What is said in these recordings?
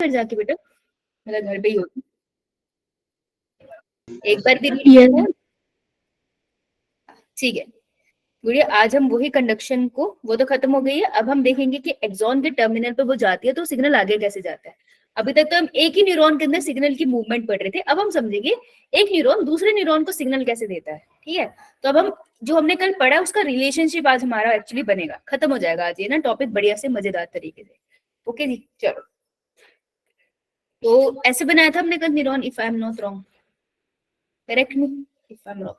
घर जाके बेटा, मतलब घर पे ही होती एक बार भी नहीं लिया था। ठीक है गुड़िया, आज हम वही कंडक्शन को, वो तो खत्म हो गई है, अब हम देखेंगे कि एक्सॉन के टर्मिनल पे वो जाती है तो सिग्नल आगे कैसे जाता है। अभी तक तो हम एक ही न्यूरॉन के अंदर सिग्नल की मूवमेंट पढ़ रहे थे, अब हम समझेंगे एक न्यूरॉन दूसरे न्यूरॉन को सिग्नल कैसे देता है। ठीक है, तो अब हम जो हमने कल पढ़ा उसका रिलेशनशिप आज हमारा एक्चुअली बनेगा, खत्म हो जाएगा आज ये ना टॉपिक बढ़िया से मजेदार तरीके से। ओके जी चलो, तो ऐसे बनाया था हमने कल neuron, if I am not wrong, correct me if I am wrong.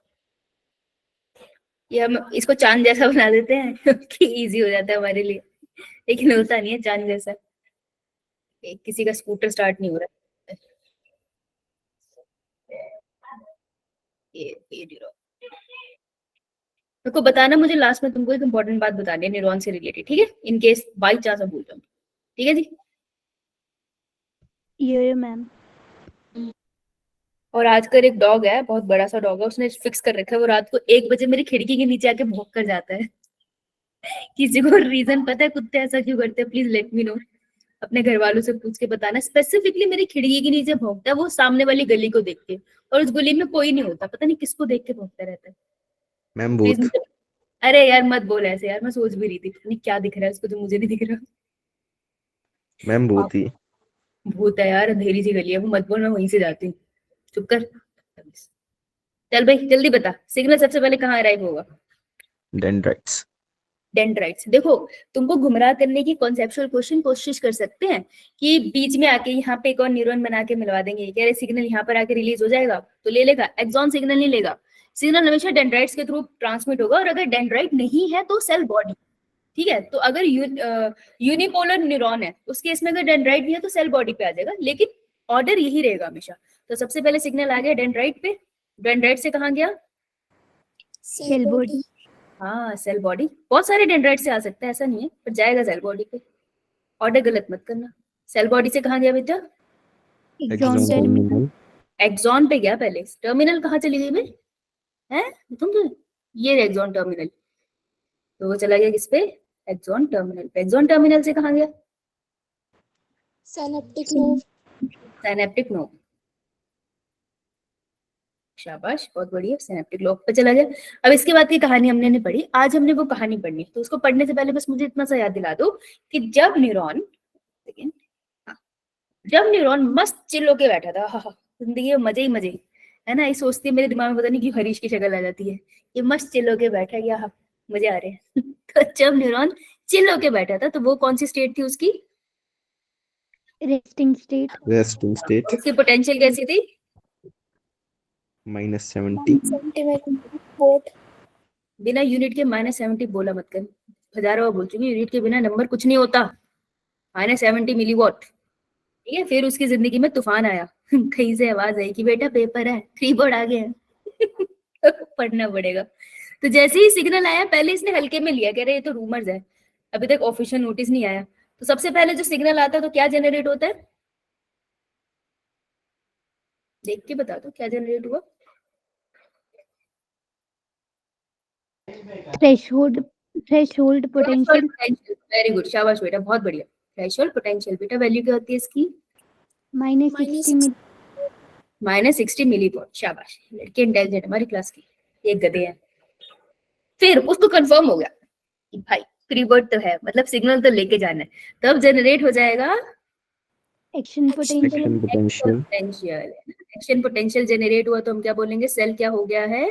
ये हम इसको चांद जैसा बना देते हैं कि इजी हो जाता है हमारे लिए, लेकिन होता नहीं है चांद जैसा। किसी का स्कूटर स्टार्ट नहीं हो रहा। ये मेरे को बताना, मुझे लास्ट में तुमको एक इम्पोर्टेंट बात बतानी है न्यूरॉन से रिलेटेड, ठीक है, इन केस बाई चांस भूल जाऊँ। ठीक है जी, ये मैम। और आजकल एक डॉग है, बहुत बड़ा सा डॉग है, उसने फिक्स कर रखा है, वो रात को 1 बजे मेरी खिड़की के नीचे आके भौंक कर जाता है। किसी को रीजन पता है कुत्ते ऐसा क्यों करते हैं? प्लीज लेट मी नो, अपने घर वालों से पूछ के बताना। स्पेसिफिकली मेरी खिड़की के नीचे भौंकता है वो, सामने वाली गली को देख के, और उस गली में कोई नहीं होता, पता नहीं किसको देख के भौंकता रहता है। मैम प्लीज भूत। मुझे, अरे यार मत बोल ऐसे यार, मैं सोच भी रही थी पता नहीं क्या दिख रहा है उसको जो मुझे नहीं दिख रहा। मैम भूत ही। भूत है यार, अंधेरी सी गली है वो, मत बोल, मैं वहीं से जाती हूँ। चुप कर। चल भाई जल्दी बता, सिग्नल सबसे पहले कहाँ अराइव होगा? डेंड्राइट्स। डेंड्राइट्स। देखो, तुमको गुमराह करने की कॉन्सेप्चुअल क्वेश्चन कोशिश कर सकते हैं कि बीच में आके यहाँ पे एक और न्यूरॉन बना के मिलवा देंगे, कह रहे सिग्नल यहाँ पर आके रिलीज हो जाएगा तो ले लेगा, एक्सॉन सिग्नल नहीं लेगा, सिग्नल हमेशा डेंड्राइट्स के थ्रू ट्रांसमिट होगा, और अगर डेंड्राइट नहीं है तो सेल बॉडी। ठीक है, तो अगर यूनिपोलर न्यूरॉन है उस केस में अगर डेंड्राइट नहीं है तो सेल बॉडी पे आ जाएगा, लेकिन ऑर्डर यही रहेगा हमेशा। तो सबसे पहले सिग्नल आ गया डेंड्राइट पे, डेंड्राइट से कहाँ गया? Cell body. हाँ सेल बॉडी, बहुत सारे डेंड्राइट से आ सकता है ऐसा नहीं है, पर जाएगा सेल बॉडी पे, ऑर्डर गलत मत करना। सेल बॉडी से कहाँ गया बेटा? Axon terminal. एक्सॉन पे गया पहले, टर्मिनल कहाँ चली गई मैं है तुम तो, ये एक्सॉन टर्मिनल, तो वो चला गया किस पे? एक्सॉन टर्मिनल पे। एक्सॉन टर्मिनल से कहाँ गया? Synaptic now. सिनेप्टिक नोव, शाबाश बहुत बढ़िया, सिनेप्टिक लोब पे चला गया। अब इसके बाद की कहानी हमने नहीं पढ़ी, आज हमने वो कहानी पढ़नी, तो उसको पढ़ने से पहले बस मुझे इतना सा याद दिला दो कि जब न्यूरॉन, जब न्यूरॉन मस्त चिल होके बैठा था, हाँ जिंदगी में मजे ही मजे है ना, ये सोचती है मेरे दिमाग में पता नहीं क्यों हरीश की शक्ल आ जाती है, ये मस्त चिल होके बैठा है, हाँ मजे आ रहे हैं तो जब न्यूरॉन चिल होके बैठा था तो वो कौन सी स्टेट थी उसकी? Resting state. Resting state. उसकी पोटेंशियल कैसी थी? -70। वोट। बिना यूनिट के -70 बोला मत कर, हजारों बार बोल चुकी, यूनिट के बिना नंबर कुछ नहीं होता। -70 मिलीवॉट। ठीक है, फिर उसकी जिंदगी में तूफान आया कहीं से आवाज आई कि बेटा पेपर है, कीबोर्ड आ गया पढ़ना पड़ेगा। तो जैसे ही सिग्नल आया पहले इसने हल्के में लिया, कह रहे ये तो रूमर्स है, अभी तक ऑफिशियल नोटिस नहीं आया। तो सबसे पहले जो सिग्नल आता है तो क्या जनरेट होता है? देख के बता दो क्या जनरेट हुआ। Threshold potential. वेरी गुड, शाबाश बेटा बहुत बढ़िया। थ्रेशोल्ड पोटेंशियल बेटा वैल्यू क्या होती है इसकी? -60 -60 मिलीवॉट। शाबाश, लड़की इंटेलिजेंट हमारी क्लास की, एक गधे हैं। फिर उसको कंफर्म हो गया कि भाई प्रीवर्ड तो है, मतलब सिग्नल तो लेके जाना है, तब जनरेट हो जाएगा action potential. Potential. Action potential generate हुआ तो हम क्या बोलेंगे? सेल क्या हो गया है?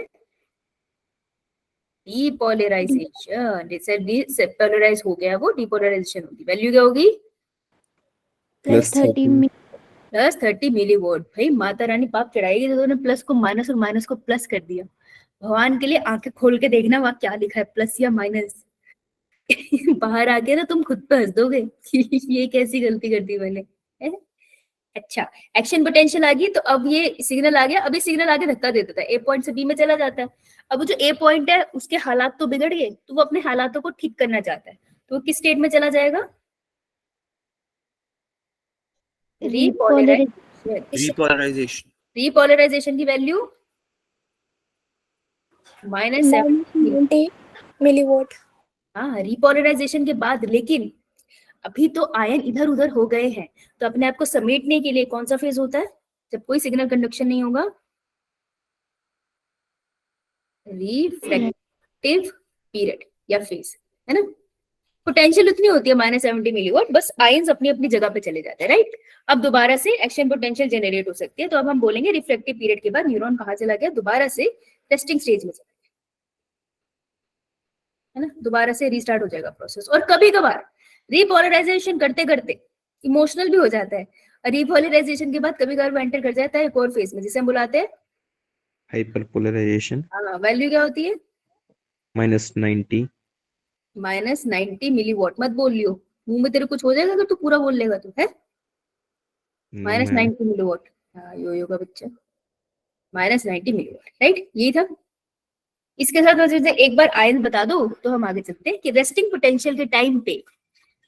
डीपोलराइजेशन। सेल डीपोलराइज हो गया, वो डीपोलराइजेशन होगी, वैल्यू क्या होगी? +30 +30 मिलीवोल्ट। भाई माता रानी पाप चढ़ाएगी तो तुमने प्लस को माइनस और माइनस को प्लस कर दिया। भगवान के लिए आंखें खोल के देखना वहां क्या लिखा है, प्लस या माइनस बाहर आके ना तुम खुद पे हंस दोगे ये कैसी गलती कर दी मैंने है? अच्छा, एक्शन पोटेंशियल आ गई तो अब ये सिग्नल आ गया, अभी सिग्नल आगे धक्का दे देता है, ए पॉइंट से बी में चला जाता है। अब जो ए पॉइंट है उसके हालात तो बिगड़ गए, तो वो अपने हालातों को ठीक करना चाहता है, तो वो किस स्टेट में चला जाएगा? रिपोलराइजेशन। रिपोलराइजेशन की वैल्यू -70 मिलीवोट। हाँ रिपोलराइजेशन के बाद, लेकिन अभी तो आयन इधर उधर हो गए हैं, तो अपने आप को समेटने के लिए कौन सा फेज होता है जब कोई सिग्नल कंडक्शन नहीं होगा? रिफ्रैक्टिव पीरियड या फेज, है ना। पोटेंशियल उतनी होती है -70 मिलीवॉट, बस आयंस अपनी अपनी जगह पे चले जाते हैं, राइट। अब दोबारा से एक्शन पोटेंशियल जनरेट हो सकती है, तो अब हम बोलेंगे रिफ्रैक्टिव पीरियड के बाद न्यूरॉन कहाँ चला गया? दोबारा से टेस्टिंग स्टेज में चला गया, है ना। दोबारा से रीस्टार्ट हो जाएगा प्रोसेस। और कभी कभार रिपोलराइजेशन करते करते इमोशनल भी हो जाता है, और रिपोलराइजेशन के बाद कभी कभार वो एंटर कर जाता है एक और फेज में, जिसे हम बुलाते हैं हाइपरपोलराइजेशन। वैल्यू क्या होती है? -90। -90 मिलीवॉट। मत बोल लियो, मुंह में तेरे कुछ हो जाएगा अगर तू पूरा बोल लेगा तो, है। -90 मिलीवॉट, हाँ यो का बच्चा, -90 मिलीवॉट, राइट। यही था। इसके साथ वजह से एक बार आयन बता दो तो हम आगे चलते हैं कि रेस्टिंग पोटेंशियल के टाइम पे,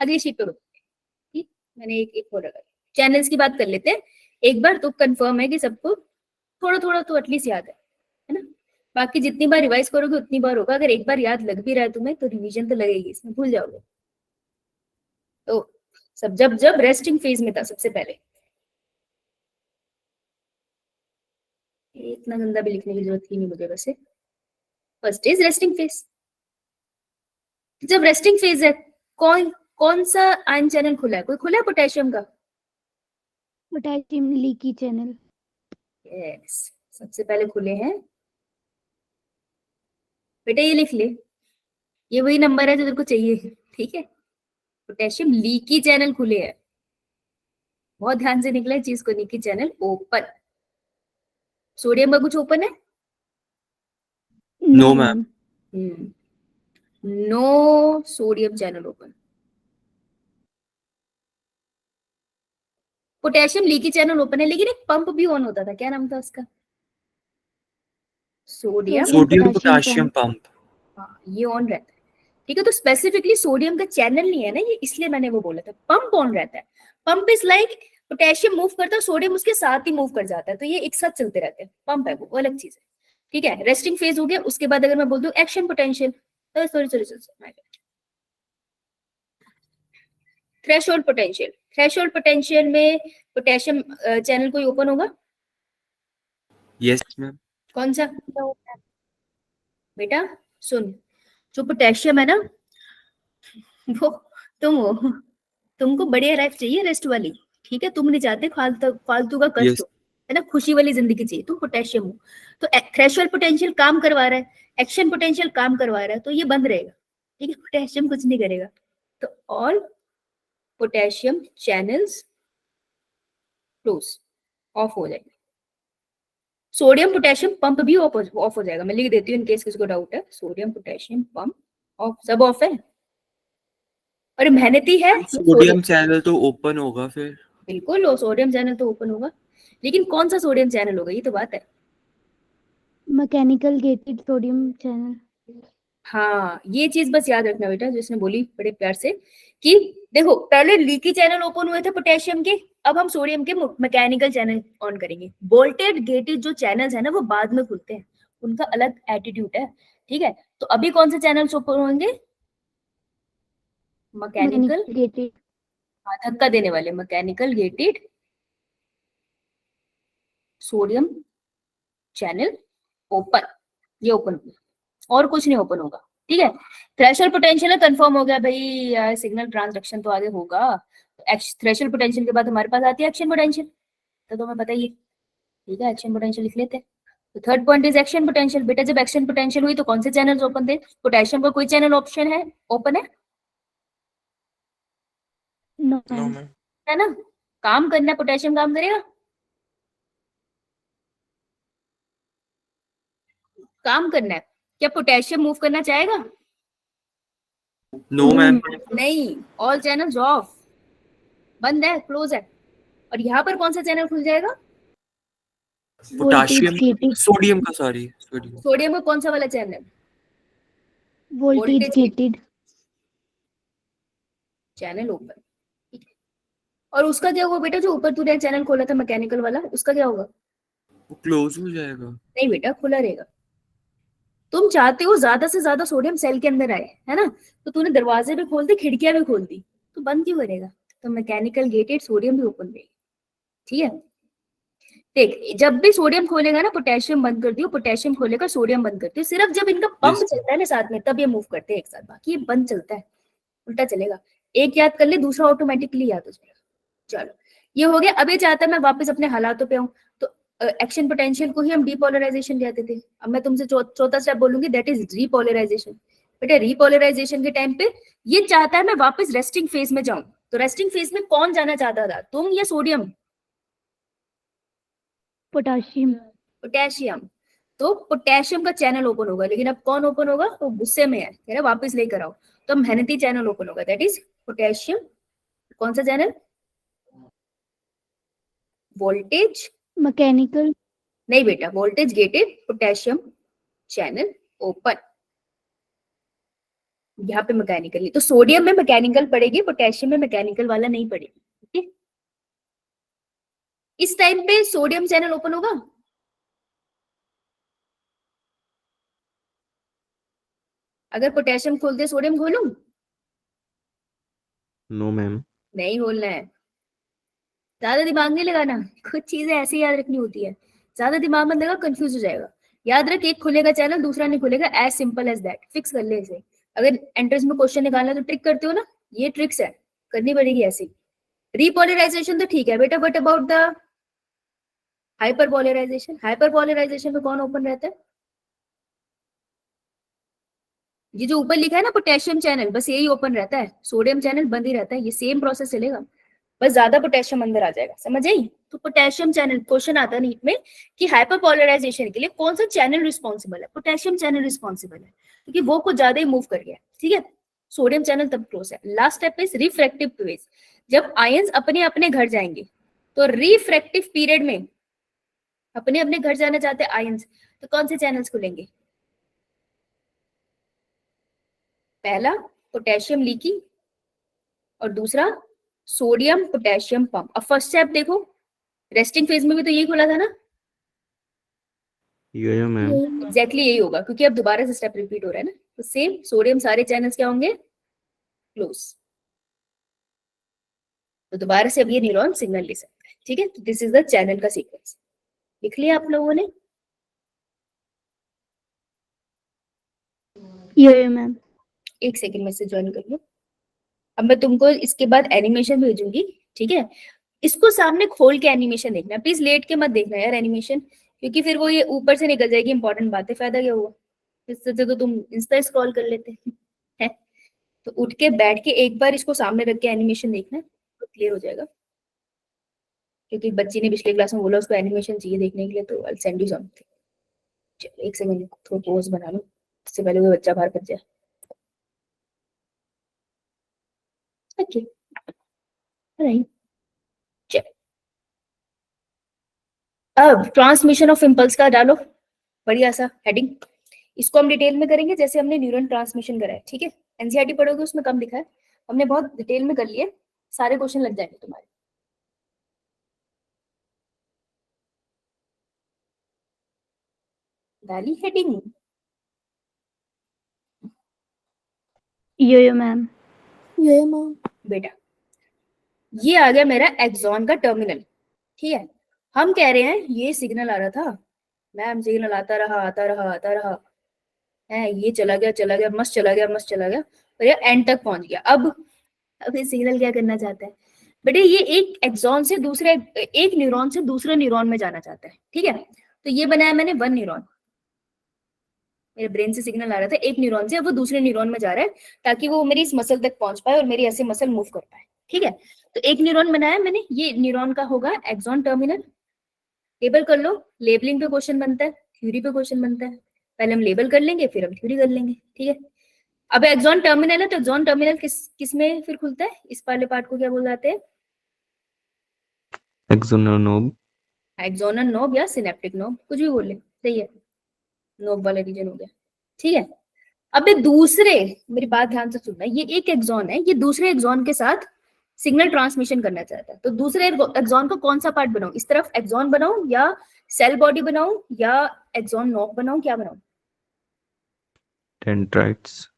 अगली शीट पे ठीक, मैंने एक और रखा। चैनल्स की बात कर लेते हैं एक बार, तो कंफर्म है कि सबको थोड़ा थोड़ा तो एटलीस्ट याद है ना। बाकी जितनी बार रिवाइज करोगे उतनी बार होगा। अगर एक बार याद लग भी रहा है तुम्हें तो रिवीजन तो लगेगी, इसमें भूल जाओगे। तो सब जब रेस्टिंग फेज में था सबसे पहले, इतना गंदा भी लिखने की जरूरत ही नहीं मुझे वैसे। First is resting phase. जब रेस्टिंग फेज है, कौन सा आयन चैनल खुला है? कोई खुला है पोटेशियम का? Potassium leaky channel. यस, सबसे पहले खुले हैं बेटा, ये लिख ले, ये वही नंबर है जो तेरे को चाहिए, ठीक है। पोटेशियम लीकी चैनल खुले हैं, बहुत ध्यान से निकला है चीज को, लीकी चैनल ओपन। सोडियम का कुछ ओपन है? No ma'am. No sodium channel open. Potassium leaky channel open है, लेकिन एक पंप भी ऑन होता था, क्या नाम था उसका? Sodium potassium pump. हाँ, ये ऑन रहता है, ठीक है। तो स्पेसिफिकली सोडियम का चैनल नहीं है ना ये, इसलिए मैंने वो बोला था। पंप ऑन रहता है। Pump is like potassium move करता है, सोडियम उसके साथ ही मूव कर जाता है, तो ये एक साथ चलते रहते हैं। पंप है वो अलग चीज है, ठीक है। रेस्टिंग फेज हो गया। उसके बाद अगर मैं बोल दूं action potential, sorry threshold potential. Threshold potential में पोटेशियम चैनल कोई ओपन होगा? Yes ma'am. कौन सा? बेटा सुन, जो पोटेशियम है ना वो तुमको बढ़िया लाइफ चाहिए, रेस्ट वाली, ठीक है। तुम नहीं चाहते फालतू का कष्ट हो, है ना, खुशी वाली जिंदगी चाहिए। तुम पोटेशियम हो, तो थ्रेशोल्ड पोटेंशियल काम करवा रहा है, एक्शन पोटेंशियल काम करवा रहा है, तो ये बंद रहेगा, ठीक है। पोटेशियम कुछ नहीं करेगा। तो all potassium channels close, of हो जाएंगे। सोडियम पोटेशियम पंप भी ऑफ हो जाएगा। मैं लिख देती हूँ इन केस किसी को डाउट है। सोडियम पोटेशियम पंप ऑफ, सब ऑफ है। और मेहनती है सोडियम चैनल तो ओपन होगा फिर। बिल्कुल, सोडियम चैनल तो ओपन होगा, लेकिन कौन सा सोडियम चैनल होगा, ये तो बात है। Mechanical gated sodium channel. हाँ, ये चीज बस याद रखना बेटा, जिसने बोली बड़े प्यार से कि देखो पहले लीकी चैनल ओपन हुए थे पोटेशियम के, अब हम सोडियम के मैकेनिकल चैनल ऑन करेंगे। बोल्टेड गेटेड जो चैनल्स है ना वो बाद में खुलते हैं, उनका अलग एटीट्यूड है, ठीक है। तो अभी कौन से चैनल्स ओपन होंगे? मैकेनिकल गेटेड, धक्का देने वाले mechanical gated sodium channel open, ये ओपन होगा, और कुछ नहीं ओपन होगा, ठीक है। थ्रेशोल्ड पोटेंशियल कंफर्म हो गया भाई, सिग्नल ट्रांसडक्शन तो आगे होगा। थ्रेशोल्ड पोटेंशियल के बाद हमारे पास आती है एक्शन पोटेंशियल, तो तुम्हें पता ही है, ठीक है। एक्शन पोटेंशियल लिख लेते हैं। तो third point is action potential. बेटा जब एक्शन पोटेंशियल हुई तो कौन से चैनल्स ओपन थे? पोटेशियम का कोई चैनल ऑप्शन है ओपन है? No no ma'am. मैम। है ना, काम करना है, पोटेशियम काम करेगा, काम करना है। क्या पोटेशियम मूव करना चाहेगा? No ma'am. नहीं, ऑल चैनल्स ऑफ, बंद है, क्लोज है। और यहाँ पर कौन सा चैनल खुल जाएगा? पोटेशियम सोडियम का, सॉरी सोडियम। सोडियम का कौन सा वाला channel? Voltage gated channel open, ठीक है। और उसका क्या होगा बेटा, जो ऊपर तूने चैनल खोला था मैकेनिकल वाला, उसका क्या होगा? वो क्लोज हो जाएगा। नहीं बेटा, खुला रहेगा। तुम चाहते हो ज्यादा से ज्यादा सोडियम सेल के अंदर आए, है ना, तो तूने दरवाजे भी खोल दी, खिड़कियां भी खोल दी, तो बंद क्यों करेगा? तो मैकेनिकल गेटेड सोडियम भी ओपन रहेगी, ठीक है। देख, जब भी सोडियम खोलेगा ना पोटेशियम बंद कर दियो, पोटेशियम खोलेगा सोडियम बंद कर दियो। सिर्फ जब इनका पंप Yes. चलता है ना साथ में, तब ये मूव करते हैं एक साथ, बाकी ये बंद चलता है, उल्टा चलेगा। एक याद कर ले, दूसरा ऑटोमेटिकली याद हो जाएगा। चलो, ये हो गया। अब ये चाहता है मैं वापस अपने हालातों पे आऊं, तो एक्शन पोटेंशियल को ही हम डीपोलराइजेशन कहते थे। अब मैं तुमसे चौथा स्टेप बोलूंगी, दैट इज रीपोलराइजेशन। बेटा, रीपोलराइजेशन के टाइम पे ये चाहता है मैं वापस रेस्टिंग फेज में जाऊं। तो रेस्टिंग फेज में कौन जाना चाहता था, तुम या सोडियम? पोटाशियम। पोटेशियम। तो पोटेशियम का चैनल ओपन होगा, लेकिन अब कौन ओपन होगा? वो गुस्से में है, कह रहा वापस लेकर आओ। तो मेहनती चैनल ओपन होगा, दैट इज पोटेशियम। कौन सा चैनल? Voltage mechanical. नहीं बेटा, voltage gated potassium channel open. यहाँ पे मैकेनिकल, तो सोडियम में मैकेनिकल पड़ेगी, पोटेशियम में मैकेनिकल वाला नहीं पड़ेगी, ठीक है। इस टाइम पे सोडियम चैनल ओपन होगा। अगर पोटेशियम खोलते सोडियम खोलूं? No ma'am. नहीं खोलना है, ज्यादा दिमाग नहीं लगाना, कुछ चीजें ऐसे याद रखनी होती है। ज्यादा दिमाग मत लगा, कंफ्यूज हो जाएगा। याद रख, एक खुलेगा चैनल, दूसरा नहीं खुलेगा, as simple as that. Fix कर ले इसे। अगर एंट्रेंस में क्वेश्चन निकालना है तो ट्रिक करते हो ना, ये ट्रिक्स है, करनी पड़ेगी ऐसे। रीपोलराइजेशन तो ठीक है बेटा, but about the hyperpolarization, hyperpolarization में कौन ओपन रहता है? ये जो ऊपर लिखा है ना पोटेशियम चैनल, बस यही ओपन रहता है, सोडियम चैनल बंद ही रहता है। ये सेम प्रोसेस चलेगा, बस ज्यादा पोटेशियम अंदर आ जाएगा, समझ आई? तो पोटेशियम चैनल, क्वेश्चन आता है नीट में कि हाइपरपोलराइजेशन के लिए कौन सा चैनल रिस्पॉन्सिबल है? पोटेशियम चैनल रिस्पॉन्सिबल है, क्योंकि वो कुछ ज्यादा ही मूव कर गया, ठीक है। सोडियम चैनल तब क्लोज है। Last step is refractive phase. जब आयंस अपने अपने घर जाएंगे, तो रिफ्रैक्टिव पीरियड में अपने अपने घर जाना चाहते हैं आयंस, तो कौन से चैनल्स खुलेंगे? पहला पोटेशियम लीकी, और दूसरा सोडियम पोटेशियम पंप। अब फर्स्ट स्टेप देखो, रेस्टिंग फेज में भी तो यही खुला था ना, यो मैम। एग्जैक्टली यही होगा, क्योंकि अब दोबारा से स्टेप रिपीट हो रहा है ना। तो सेम सोडियम सारे चैनल्स क्या होंगे? क्लोज। तो दोबारा से अब ये न्यूरॉन सिग्नल ले सकता है, ठीक है। तो दिस इज द चैनल का सीक्वेंस। लिख लिया आप लोगों ने? यो मैम। एक सेकंड में से ज्वाइन कर लो। अब मैं तुमको इसके बाद एनिमेशन भेजूंगी, ठीक है। इसको सामने खोल के एनिमेशन देखना, प्लीज लेट के मत देखना यार एनिमेशन, क्योंकि फिर वो ये ऊपर से निकल जाएगी इंपॉर्टेंट बातें, फायदा क्या हुआ? इससे तो तुम इंस्टा स्क्रॉल कर लेते हैं। तो उठ के बैठ के एक बार इसको सामने रख के एनिमेशन देखना, तो क्लियर हो जाएगा। क्योंकि बच्ची ने पिछले क्लास में बोला उसको एनिमेशन चाहिए देखने के लिए, तो आई सेंड यू समथिंग। चलो एक सेकंड, थोड़ा पोज बना लो, इससे पहले वो बच्चा बाहर कर जाए। Okay, right. चलो, अब ट्रांसमिशन ऑफ इम्पल्स का डालो बढ़िया सा हेडिंग। इसको हम डिटेल में करेंगे जैसे हमने न्यूरॉन ट्रांसमिशन करा है, ठीक है। एनसीईआरटी पढ़ोगे उसमें कम लिखा है, हमने बहुत डिटेल में कर लिए, सारे क्वेश्चन लग जाएंगे तुम्हारे। डाली हेडिंग? यो मैम। ये मैम। बेटा, ये आ गया मेरा एक्सॉन का टर्मिनल, ठीक है। हम कह रहे हैं ये सिग्नल आ रहा था, मैम सिग्नल आता रहा आता रहा आता रहा है, ये चला गया मस्त चला गया मस्त चला गया, और ये एंड तक पहुंच गया। अब ये सिग्नल क्या करना चाहता है बेटे? ये एक एक्सॉन से दूसरे, एक न्यूरॉन से दूसरे न्यूरॉन में जाना चाहता है, ठीक है। तो ये बनाया मैंने वन न्यूरॉन, मेरे ब्रेन से सिग्नल आ रहा था एक न्यूरॉन से, अब वो दूसरे न्यूरॉन में जा रहा है, ताकि वो मेरी इस मसल तक पहुंच पाए और मेरी ऐसे मसल मूव कर पाए, ठीक है। तो एक न्यूरॉन बनाया मैंने, ये न्यूरॉन का होगा एक्सॉन टर्मिनल। लेबल कर लो, लेबलिंग पे क्वेश्चन बनता है, थ्योरी पे क्वेश्चन बनता है। पहले हम लेबल कर लेंगे, फिर हम थ्योरी कर लेंगे, ठीक है। अब एक्सॉन टर्मिनल है, तो एक्सॉन टर्मिनल किस में फिर खुलता है? इस वाले पार्ट को क्या बोल जाते हैं? Axonal knob. एक्सोनल नोब या सिनेप्टिक नोब, कुछ भी बोले, सही है। नोब वाला रीजन हो गया, ठीक है। अब ये दूसरे, मेरी बात ध्यान से सुनना, ये एक एक्सॉन है, ये दूसरे एक्सॉन के साथ सिग्नल ट्रांसमिशन करना चाहता है। तो दूसरे एक्सॉन को कौन सा पार्ट बनाऊं? इस तरफ एक्सॉन बनाऊं, या सेल बॉडी बनाऊं, या एक्सॉन नोब बनाऊं, क्या बनाऊं? डेंड्राइट्स।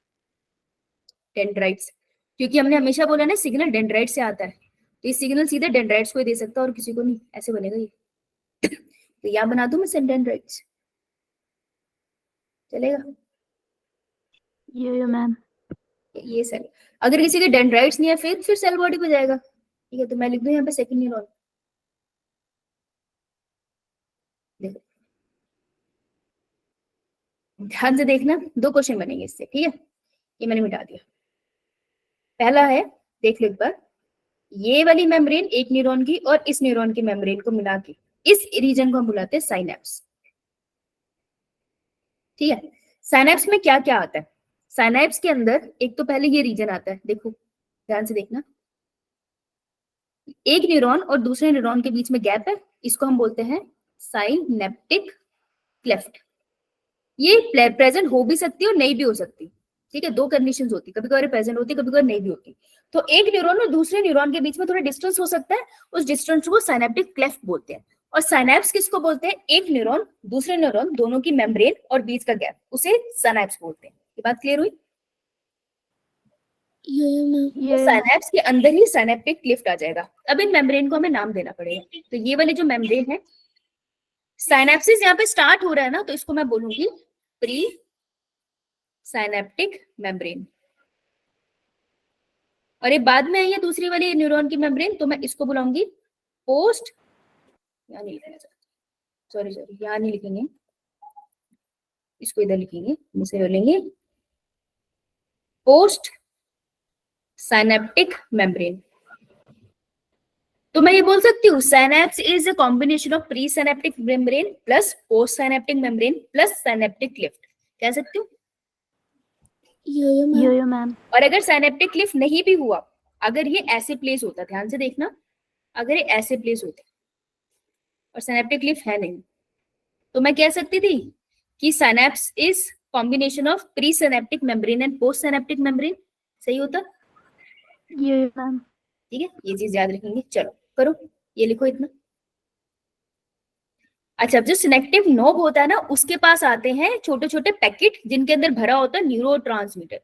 डेंड्राइट्स। क्योंकि हमने हमेशा बोला ना सिग्नल डेंड्राइट से आता है, तो ये सिग्नल सीधे डेंड्राइट्स को ही दे सकता है और किसी को नहीं, ऐसे बनेगा ये। तो यहाँ बना दूं मैं डेंड्राइट्स, चलेगा? यो मैम। ये सेल, अगर किसी के डेंड्राइट्स नहीं है फिर सेल बॉडी पे जाएगा, ठीक है? तो मैं लिख दूं यहाँ पे सेकंड न्यूरॉन। देखो ध्यान से देखना, 2 क्वेश्चन बनेंगे इससे, ठीक है? ये मैंने मिटा दिया। पहला है, देख लो एक बार, ये वाली मेम्ब्रेन एक न्यूरॉन की और इस न्यूरॉन की मेम्ब्रेन को मिला के इस रीजन को हम बुलाते हैं साइनेप्स, ठीक है? साइनेप्स में क्या क्या आता है? साइनेप्स के अंदर एक तो पहले ये रीजन आता है, देखो ध्यान से देखना, एक न्यूरॉन और दूसरे न्यूरॉन के बीच में गैप है, इसको हम बोलते हैं साइनेप्टिक क्लेफ्ट। ये प्रेजेंट हो भी सकती है और नहीं भी हो सकती, ठीक है? 2 कंडीशंस होती, कभी कभार प्रेजेंट होती, कभी कभार नहीं भी होती। तो एक न्यूरॉन और दूसरे न्यूरॉन के बीच में थोड़ा डिस्टेंस हो सकता है, उस डिस्टेंस को साइनेप्टिक क्लेफ्ट बोलते हैं। और साइनेप्स किसको बोलते हैं? एक न्यूरॉन दूसरे न्यूरॉन दोनों की मेम्ब्रेन और बीच का गैप, उसे साइनेप्स बोलते हैं। ये बात क्लियर हुई? तो साइनेप्स के अंदर ही साइनेप्टिक क्लेफ्ट आ जाएगा। अब इन मेम्ब्रेन को हमें नाम देना पड़ेगा। तो ये वाली जो मेम्ब्रेन है, साइनेप्सिस यहाँ पे स्टार्ट हो रहा है ना, तो इसको मैं बोलूंगी प्री साइनेप्टिक मेम्ब्रेन, और ये बाद में आई है दूसरी वाली न्यूरॉन की मेम्ब्रेन, तो मैं इसको बुलाऊंगी पोस्ट, यहाँ नहीं लिखना, सॉरी यहाँ नहीं लिखेंगे, इसको इधर लिखेंगे, इसे बोलेंगे पोस्ट साइनेप्टिक मेम्ब्रेन। तो मैं ये बोल सकती हूँ synapse is a combination of pre synaptic membrane plus post synaptic membrane plus synaptic cleft, कह सकती हूँ? यो मैम। और अगर साइनेप्टिक क्लिफ नहीं भी हुआ, अगर ये ऐसे प्लेस होता, ध्यान से देखना, अगर ये ऐसे प्लेस होता और साइनेप्टिक क्लिफ है नहीं, तो मैं कह सकती थी कि synapse is combination of pre synaptic membrane and post synaptic membrane. सही होता? यो मैम। ठीक है, ये चीज याद रखेंगे। चलो करो, ये लिखो इतना। अच्छा, जो सिनेप्टिक नोब होता है ना, उसके पास आते हैं छोटे छोटे पैकेट जिनके अंदर भरा होता है न्यूरोट्रांसमीटर।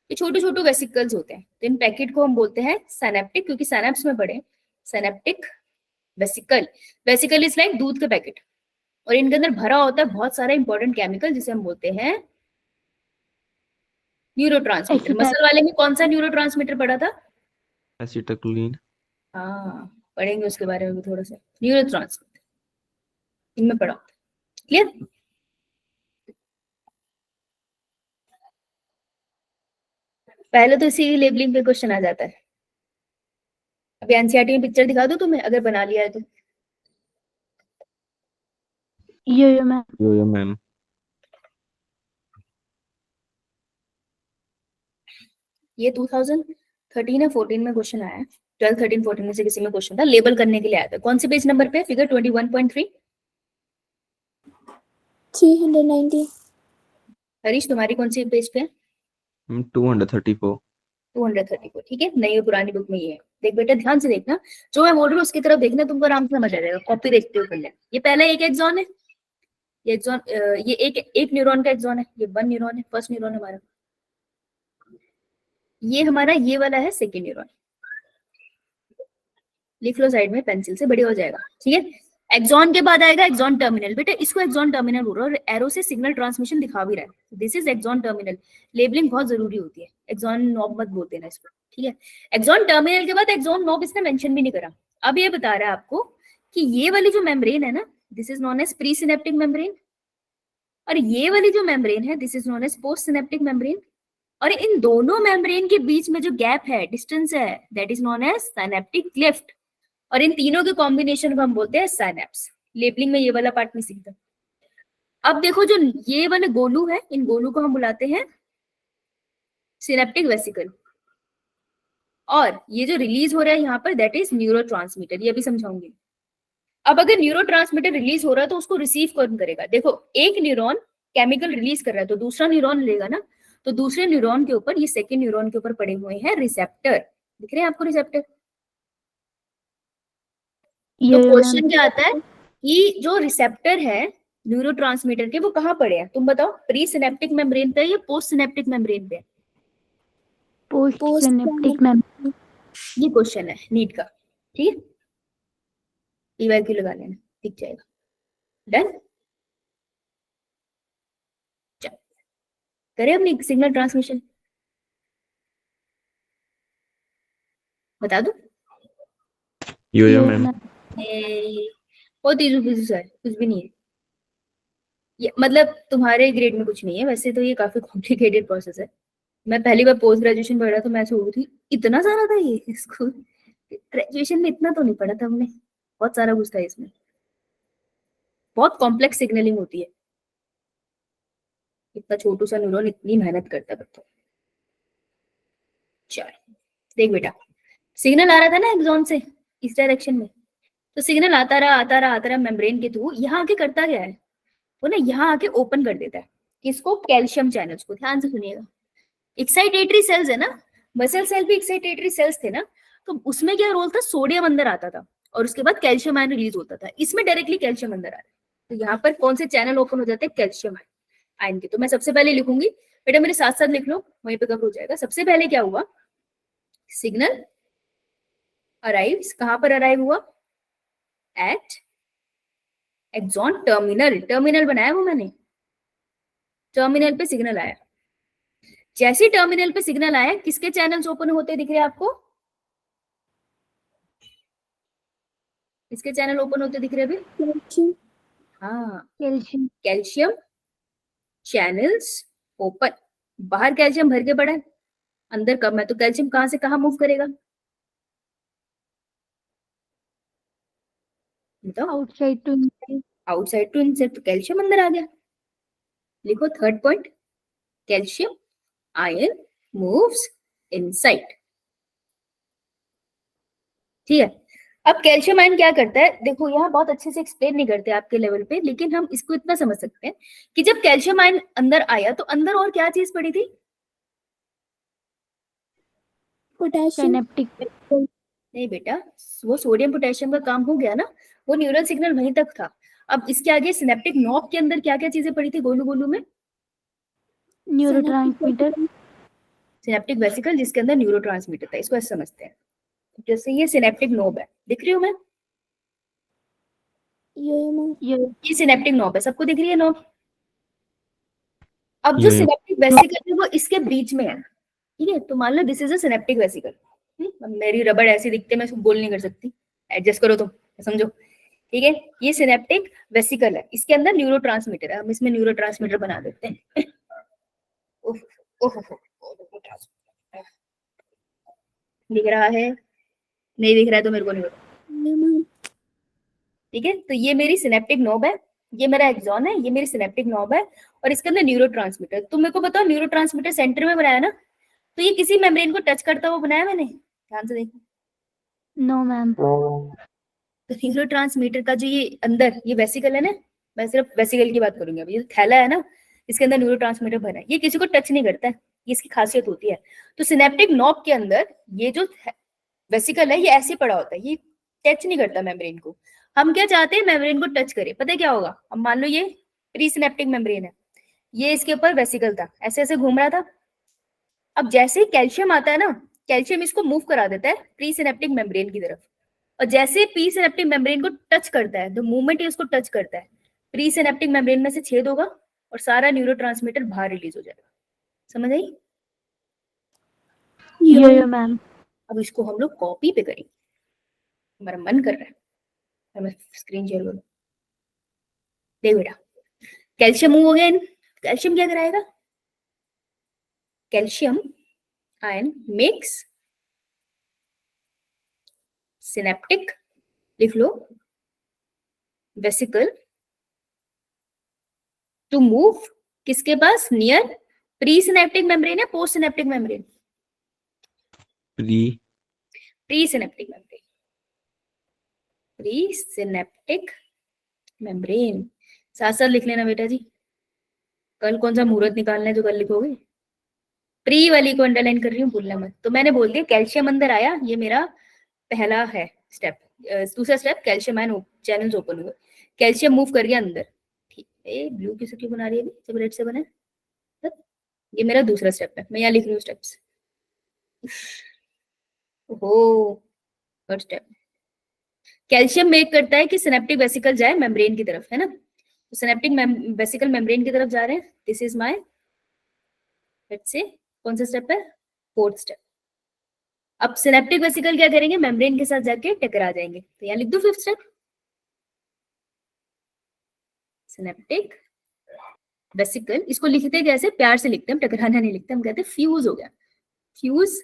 ये छोटे छोटे वेसिकल्स होते हैं, तो इन पैकेट को हम बोलते हैं सिनेप्टिक, क्योंकि सिनेप्स में पड़े synaptic vesicle. Vesicle is like दूध के पैकेट, और इनके अंदर भरा होता है बहुत सारा इंपॉर्टेंट केमिकल, जिसे हम बोलते हैं न्यूरोट्रांसमीटर। मसल वाले में कौन सा न्यूरोट्रांसमीटर पड़ा था? एसिटाइलिन। हाँ, पढ़ेंगे उसके बारे में भी थोड़ा सा। न्यूरोट्रांसमीटर इनमें पड़ा होता है। क्लियर? पहले तो इसी लेबलिंग पे क्वेश्चन आ जाता है। अभी एनसीईआरटी में पिक्चर दिखा दो तुम्हें, अगर बना लिया है तो। यो मैम। यो मैम। ये 2013 या 14 में क्वेश्चन आया है, 12, 13, 14 में से किसी में क्वेश्चन था, लेबल करने के लिए आया था। कौन से पेज नंबर पे? फिगर 21.3। 390। हरीश, तुम्हारी कौन सी पेज पे है? 234। 234, ठीक है। नई और पुरानी बुक में ये है। देख बेटा, ध्यान से देखना, जो मैं बोल रही हूँ उसकी तरफ देखना, तुमको आराम से समझ आ जाएगा। कॉपी देखते हो पहले। ये पहला एक एक्सॉन है, ये एक्सॉन, ये एक न्यूरॉन का एक्सॉन है, ये 1 न्यूरॉन है, फर्स्ट न्यूरॉन हमारा। ये हमारा ये वाला है सेकेंड न्यूरॉन। लिख लो साइड में पेंसिल से, बढ़िया हो जाएगा, ठीक है। एक्सॉन के बाद आएगा एक्सॉन टर्मिनल। बेटा इसको एक्सॉन टर्मिनल बोल रहा है, और एरो से सिग्नल ट्रांसमिशन दिखा भी रहा है। This is axon terminal. Labeling बहुत जरूरी होती है, एक्सॉन नॉब मत बोलते ना इसको, ठीक है। एक्सॉन टर्मिनल के बाद एक्सॉन नॉब इसने मेंशन भी नहीं करा। अब ये बता रहा है आपको कि ये वाली जो मेम्ब्रेन है ना, this is known as presynaptic membrane, और ये वाली जो मेम्ब्रेन है this is known as postsynaptic membrane. और इन दोनों मेम्ब्रेन के बीच में जो गैप है, डिस्टेंस है, that is known as synaptic cleft. और इन तीनों के कॉम्बिनेशन को हम बोलते हैं साइनेप्स। लेबलिंग में ये वाला पार्ट नहीं सीखता। अब देखो, जो ये वाले गोलू है, इन गोलू को हम बुलाते हैं सिनेप्टिक वेसिकल, और ये जो रिलीज हो रहा है यहाँ पर, दैट इज न्यूरोट्रांसमीटर। ये भी समझाऊंगी। अब अगर न्यूरोट्रांसमीटर रिलीज हो रहा है तो उसको रिसीव कौन करेगा? देखो, एक न्यूरॉन केमिकल रिलीज कर रहा है तो दूसरा न्यूरॉन लेगा ना, तो दूसरे न्यूरॉन के ऊपर, ये सेकेंड न्यूरॉन के ऊपर पड़े हुए हैं रिसेप्टर। दिख रहे हैं आपको रिसेप्टर? तो क्वेश्चन क्या आता है कि जो रिसेप्टर है न्यूरोट्रांसमीटर के, वो कहाँ पड़े हैं? तुम बताओ, प्री सिनेप्टिक मेम्ब्रेन पे या पोस्ट सिनेप्टिक मेम्ब्रेन पे? Post Post synaptic memory. ये क्वेश्चन है नीट का, ठीक है, पीवाईक्यू लगा लेना, दिख जाएगा। डन, करें अपनी सिग्नल ट्रांसमिशन, बता दो। यो मैम। बहुत इजी सर, कुछ भी नहीं है ये, मतलब तुम्हारे ग्रेड में कुछ नहीं है, वैसे तो ये काफी कॉम्प्लिकेटेड प्रोसेस है। मैं पहली बार पोस्ट ग्रेजुएशन पढ़ रहा तो मैं सोच रही थी इतना सारा था ये इसको, ग्रेजुएशन में इतना तो नहीं पढ़ा था हमने, बहुत सारा कुछ था इसमें, बहुत कॉम्प्लेक्स सिग्नलिंग होती है, इतना छोटू सा न्यूरॉन इतनी मेहनत करता है। चल देख बेटा, सिग्नल आ रहा था ना एक्सॉन से इस डायरेक्शन में, तो सिग्नल आता रहा आता रहा आता रहा मेम्ब्रेन के थ्रू, यहाँ आके करता क्या है, वो ना यहाँ आके ओपन कर देता है किसको, कैल्शियम चैनल्स को। ध्यान से सुनिएगा, एक्साइटेटरी सेल्स है ना, मसल सेल भी एक्साइटेटरी सेल्स थे ना, तो उसमें क्या रोल था, सोडियम अंदर आता था और उसके बाद कैल्शियम आयन रिलीज होता था, इसमें डायरेक्टली कैल्शियम अंदर आ रहा है, तो यहाँ पर कौन से चैनल ओपन हो जाते हैं, कैल्शियम आयन के। तो मैं सबसे पहले लिखूंगी, बेटा मेरे साथ साथ लिख लो, वहीं पे कवर हो जाएगा। सबसे पहले क्या हुआ, सिग्नल अराइव्स, कहां पर अराइव हुआ, एट एक्सॉन टर्मिनल, टर्मिनल बनाया वो मैंने, टर्मिनल पे सिग्नल आया। जैसे टर्मिनल पे सिग्नल आया, किसके चैनल्स ओपन होते दिख रहे हैं आपको, किसके चैनल ओपन होते दिख रहे हैं अभी, calcium, हाँ कैल्शियम। कैल्शियम चैनल्स ओपन, बाहर कैल्शियम भर के पड़ा है, अंदर कम है, तो कैल्शियम कहां से कहां मूव करेगा, बताओ। Outside to inside. Outside to inside, तो कैल्शियम अंदर आ गया। लिखो third point, calcium ion moves inside, ठीक है। अब कैल्शियम आयन क्या करता है, देखो यहाँ बहुत अच्छे से एक्सप्लेन नहीं करते आपके लेवल पे, लेकिन हम इसको इतना समझ सकते हैं कि जब कैल्शियम आयन अंदर आया तो अंदर और क्या चीज पड़ी थी, potassium, सिनेप्टिक। नहीं बेटा, वो सोडियम पोटेशियम का काम हो गया ना, वो न्यूरल सिग्नल वहीं तक था। अब इसके आगे सिनेप्टिक नॉब के अंदर क्या क्या चीजें पड़ी थी गोलू गोलू में, न्यूरोट्रांसमीटर। सिनेप्टिक वेसिकल जिसके अंदर न्यूरोट्रांसमीटर था, इसको ऐसे समझते हैं। जैसे ये सिनेप्टिक नोब है, दिख रही हूँ मैं, ये सिनेप्टिक नोब है, सबको दिख रही है नोब। अब जो यो सिनेप्टिक वेसिकल है वो इसके बीच में है, ठीक है, तो मान लो this is a synaptic vesicle. मेरी रबड़ ऐसी दिखती है, मैं इसको गोल नहीं कर सकती, एडजस्ट करो तुम, समझो, ठीक है। ये सिनेप्टिक वेसिकल है, इसके अंदर न्यूरोट्रांसमीटर है, हम इसमें न्यूरोट्रांसमीटर बना देते हैं। ओह, ओह, ओह, ओह, दिख रहा है, नहीं दिख रहा है तो मेरे को नहीं पता, ठीक है। तो ये मेरी सिनेप्टिक नोब है, ये मेरा एक्सॉन है, ये मेरी सिनेप्टिक नोब है, और इसके अंदर न्यूरोट्रांसमीटर। तुम मेरे को बताओ, न्यूरोट्रांसमीटर सेंटर में बनाया ना, तो ये किसी मेम्ब्रेन को टच करता हुआ बनाया मैंने, ध्यान से देखो। No ma'am. तो न्यूरोट्रांसमीटर का जो ये अंदर ये वेसिकल है ना, मैं सिर्फ वेसिकल की बात करूंगी अभी, ये थैला है ना, इसके अंदर न्यूरोट्रांसमीटर भरा है, ये किसी को टच नहीं करता है, ये इसकी खासियत होती है। तो सिनेप्टिक नॉब के अंदर ये जो वेसिकल है ये ऐसे पड़ा होता है, ये टच नहीं करता मेम्ब्रेन को। हम क्या चाहते हैं, मेम्ब्रेन को टच करे, पता है क्या होगा, अब मान लो ये प्री सिनेप्टिक मेम्ब्रेन है, ये इसके ऊपर वेसिकल था, ऐसे ऐसे घूम रहा था। अब जैसे ही कैल्शियम आता है ना, कैल्शियम इसको मूव करा देता है प्री सिनेप्टिक मेम्ब्रेन की तरफ, और जैसे प्री सिनेप्टिक मेम्ब्रेन को टच करता है, द मोमेंट ये उसको टच करता है, प्री सिनेप्टिक मेम्ब्रेन में से छेद होगा और सारा न्यूरोट्रांसमीटर बाहर रिलीज हो जाएगा। समझ आई? यो मैम। अब इसको हम लोग कॉपी पे करेंगे, हमारा मन कर रहा है, मैं स्क्रीन शेयर करूं, देख बेटा, कैल्शियम मूव हो गया, कैल्शियम क्या कराएगा, कैल्शियम आयन मेक्स सिनेप्टिक, लिख लो, वेसिकल टू मूव किसके पास, नियर प्री सिनेप्टिक मेम्ब्रेन है post synaptic membrane, pre pre synaptic membrane, pre synaptic membrane, साथ साथ लिख लेना बेटा जी, कल कौन सा मुहूर्त निकालना है जो कल लिखोगे, प्री वाली को अंडरलाइन कर रही हूँ, भूलना मत। तो मैंने बोल दिया कैल्शियम अंदर आया, ये मेरा पहला है स्टेप। दूसरा step, calcium ion channels open हुए, कैल्शियम मूव कर गया अंदर, ठीक है। ब्लू किस क्यों बना रही है अभी, जब रेड से बना है, ये मेरा दूसरा स्टेप है, मैं यहाँ लिख रही हूँ स्टेप्स, ओहो, फर्स्ट स्टेप। कैल्शियम मेक करता है कि सिनेप्टिक वेसिकल जाए मेम्ब्रेन की तरफ, है ना? तो सिनेप्टिक वेसिकल मेम्ब्रेन की तरफ जा रहे हैं। This is my, let's say कौन सा स्टेप है? Fourth step. अब सिनेप्टिक वेसिकल क्या करेंगे? मेम्ब्रेन के साथ जाके टकरा जाएंगे। तो यहाँ लिख दो फिफ्थ स्टेप, सिनेप्टिक वेसिकल। इसको लिखते कैसे? प्यार से लिखते हैं, टकराना नहीं लिखते, हम कहते हैं फ्यूज हो गया, fuse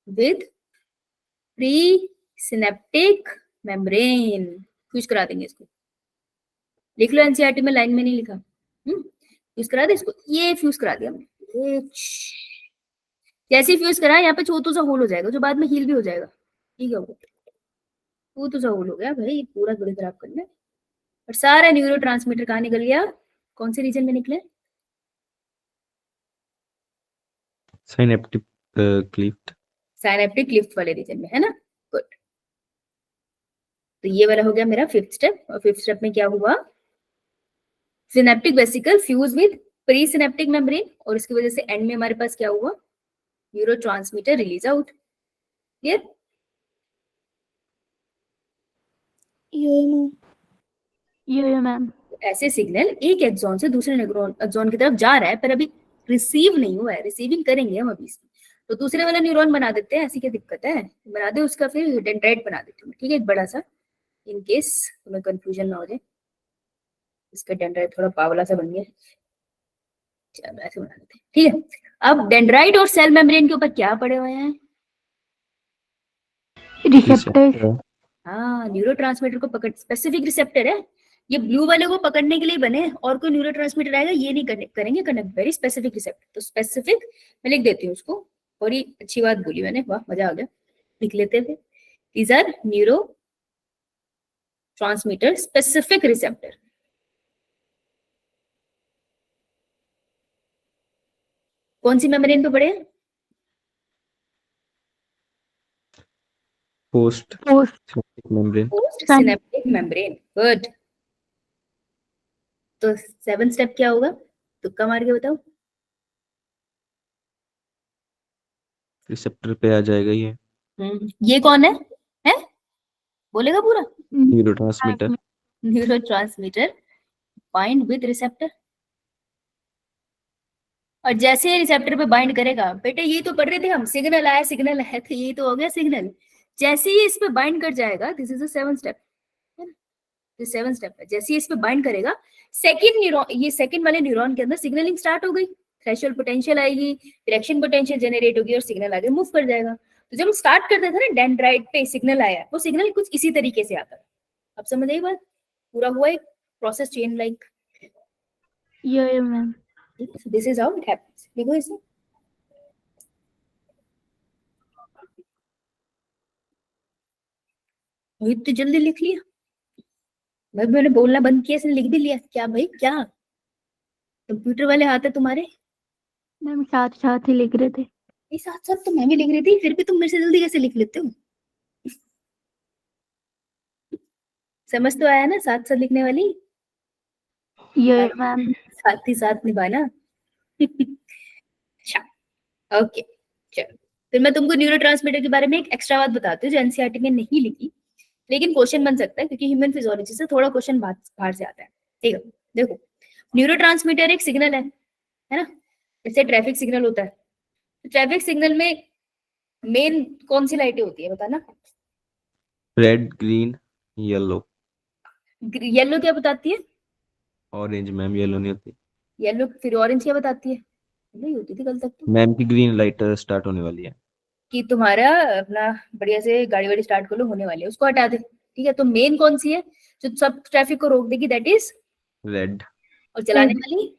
with pre synaptic membrane. Fuse करा देंगे इसको, लिख लो, एनसीईआरटी में लाइन में नहीं लिखा। फ्यूज करा दे इसको, ये फ्यूज करा दिया हमने। जैसे फ्यूज करा, यहाँ पे छोटू सा होल हो जाएगा जो बाद में हील भी हो जाएगा। ठीक है, छोटू सा होल हो गया भाई, पूरा गुड़ खराब करना है। और सारा न्यूरो ट्रांसमीटर कहाँ निकल गया? कौन से रीजन में निकले? Synaptic Clift. साइनेप्टिक क्लिफ्ट वाले रीजन में, है ना? गुड। तो ये वाला हो गया मेरा फिफ्थ स्टेप। और फिफ्थ स्टेप में क्या हुआ? Synaptic vesicle fuse with pre synaptic membrane, और इसकी वजह से एंड में हमारे पास क्या हुआ? Neurotransmitter release out. क्लियर? यो मैम। ऐसे सिग्नल एक एक्सॉन से दूसरे एक्सॉन की तरफ जा रहा है, पर अभी रिसीव नहीं हुआ है। रिसीविंग करेंगे हम अभी इसकी। तो दूसरे वाला न्यूरॉन बना देते हैं, ऐसी क्या दिक्कत है? बना दे उसका, फिर डेंड्राइट बना देती हूँ, ठीक है, एक बड़ा सा, इन केस तुम्हें कंफ्यूजन ना हो जाए। इसका डेंड्राइट थोड़ा पावला सा बन गया, चलो ऐसे बना देते हैं, ठीक है। अब डेंड्राइट और सेल मेम्ब्रेन के ऊपर क्या पड़े हुए हैं? रिसेप्टर। हाँ, न्यूरोट्रांसमीटर को पकड़, स्पेसिफिक रिसेप्टर है ये। ब्लू वाले को पकड़ने के लिए बने, और कोई न्यूरोट्रांसमीटर आएगा ये नहीं करेंगे कनेक्ट। Very specific receptor. तो स्पेसिफिक मैं लिख देती हूँ उसको, बड़ी अच्छी बात बोली मैंने, वाह मजा आ गया, लिख लेते थे। These are neurotransmitter specific receptor. कौन सी मेम्ब्रेन पे पड़े? Post post membrane. Postsynaptic membrane. Good. तो सेवन स्टेप क्या होगा? तुक्का मार के बताओ। रिसेप्टर पे आ जाएगा ये। ये कौन है? बोलेगा पूरा। Neurotransmitter. Neurotransmitter bind with receptor. और जैसे रिसेप्टर पे बाइंड करेगा, बेटे ये तो पढ़ रहे थे हम, सिग्नल आया, सिग्नल है, तो ये तो हो गया सिग्नल। जैसे ही इस पे बाइंड कर जाएगा, this is the seven step, है ना? ये सेवन स्टेप है। जैसे ही इस पे बाइंड करेगा, सेकंड न्यूरॉन, ये सेकंड वाले न्यूरॉन के अंदर सिग्नलिंग स्टार्ट हो गई, थ्रेशोल्ड पोटेंशियल आएगी, डायरेक्शन पोटेंशियल जनरेट होगी और सिग्नल आगे मूव कर जाएगा। तो जब हम स्टार्ट करते थे ना, डेंड्राइट पे सिग्नल आया, वो सिग्नल कुछ इसी तरीके से आता है। अब समझ आई बात? पूरा हुआ एक process chain like. Yo ma'am. This is how it happens. देखो इसे, इतनी जल्दी लिख लिया भाई, मैंने बोलना बंद किया, इसने लिख भी लिया। क्या भाई, क्या कंप्यूटर वाले हाथ है तुम्हारे? मैम साथ साथ ही लिख रहे थे। ये साथ साथ तो मैं भी लिख रही थी, फिर भी तुम मेरे से जल्दी कैसे लिख लेते हो? समझ तो आया ना, साथ साथ लिखने वाली? यो मैम। साथ ही साथ निभाना। अच्छा, ओके, चलो। फिर मैं तुमको न्यूरोट्रांसमीटर के बारे में एक एक्स्ट्रा बात बताती हूँ जो एनसीईआरटी में नहीं लिखी, लेकिन क्वेश्चन बन सकता है, क्योंकि ह्यूमन फिजियोलॉजी से थोड़ा क्वेश्चन बाहर से आता है। ठीक है, देखो, न्यूरोट्रांसमीटर एक सिग्नल है ना? जैसे ट्रैफिक सिग्नल होता है, ट्रैफिक सिग्नल में मेन कौन सी लाइटें होती है बताना? Red, green, yellow. येलो क्या बताती है? ऑरेंज मैम, येलो नहीं होती। येलो, फिर ऑरेंज क्या बताती है? नहीं होती थी कल तक तो, मैम की ग्रीन लाइट स्टार्ट होने वाली है। कि तुम्हारा अपना बढ़िया से गाड़ी वाड़ी स्टार्ट कर लो, होने वाली है, उसको हटा दे। ठीक है, तो मेन कौन सी है जो सब ट्रैफिक को रोक देगी? That is red. और चलाने वाली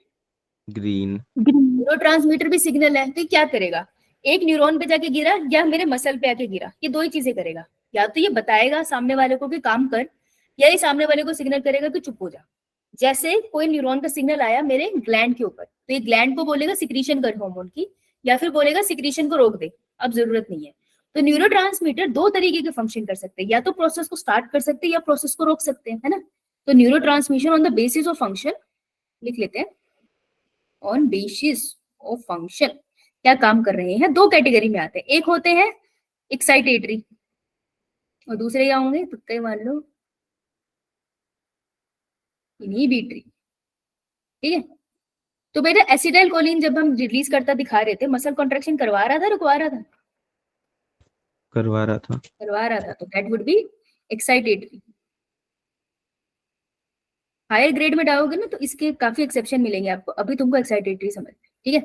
ग्रीन। न्यूरोट्रांसमीटर भी सिग्नल है, तो ये क्या करेगा? एक न्यूरॉन पे जाके गिरा या मेरे मसल पे आके गिरा, ये दो ही चीजें करेगा। या तो ये बताएगा सामने वाले को कि काम कर, या ये सामने वाले को सिग्नल करेगा कि चुप हो जा। जैसे कोई न्यूरॉन का सिग्नल आया मेरे ग्लैंड के ऊपर, तो ये ग्लैंड को बोलेगा सिक्रीशन कर हार्मोन की, या फिर बोलेगा सिक्रीशन को रोक दे, अब जरूरत नहीं है। तो न्यूरोट्रांसमीटर दो तरीके के फंक्शन कर सकते हैं, या तो प्रोसेस को स्टार्ट कर सकते हैं या प्रोसेस को रोक सकते हैं, है ना? तो neurotransmission on the basis of function लिख लेते हैं, ऑन बेसिस ऑफ फंक्शन। क्या काम कर रहे हैं, दो कैटेगरी में आते हैं। एक होते हैं एक्साइटेटरी और दूसरे क्या होंगे, तुक्का ही मान लो, इनहिबिटरी। ठीक है, तो बेटा एसिटाइल कोलिन जब हम रिलीज करता दिखा रहे थे, मसल कॉन्ट्रैक्शन करवा रहा था, रुकवा रहा था? करवा रहा था। करवा रहा था, तो that would be excitatory. Higher grade में डालोगे ना तो इसके काफी एक्सेप्शन मिलेंगे आपको, अभी तुमको एक्साइटेटरी समझ। ठीक है,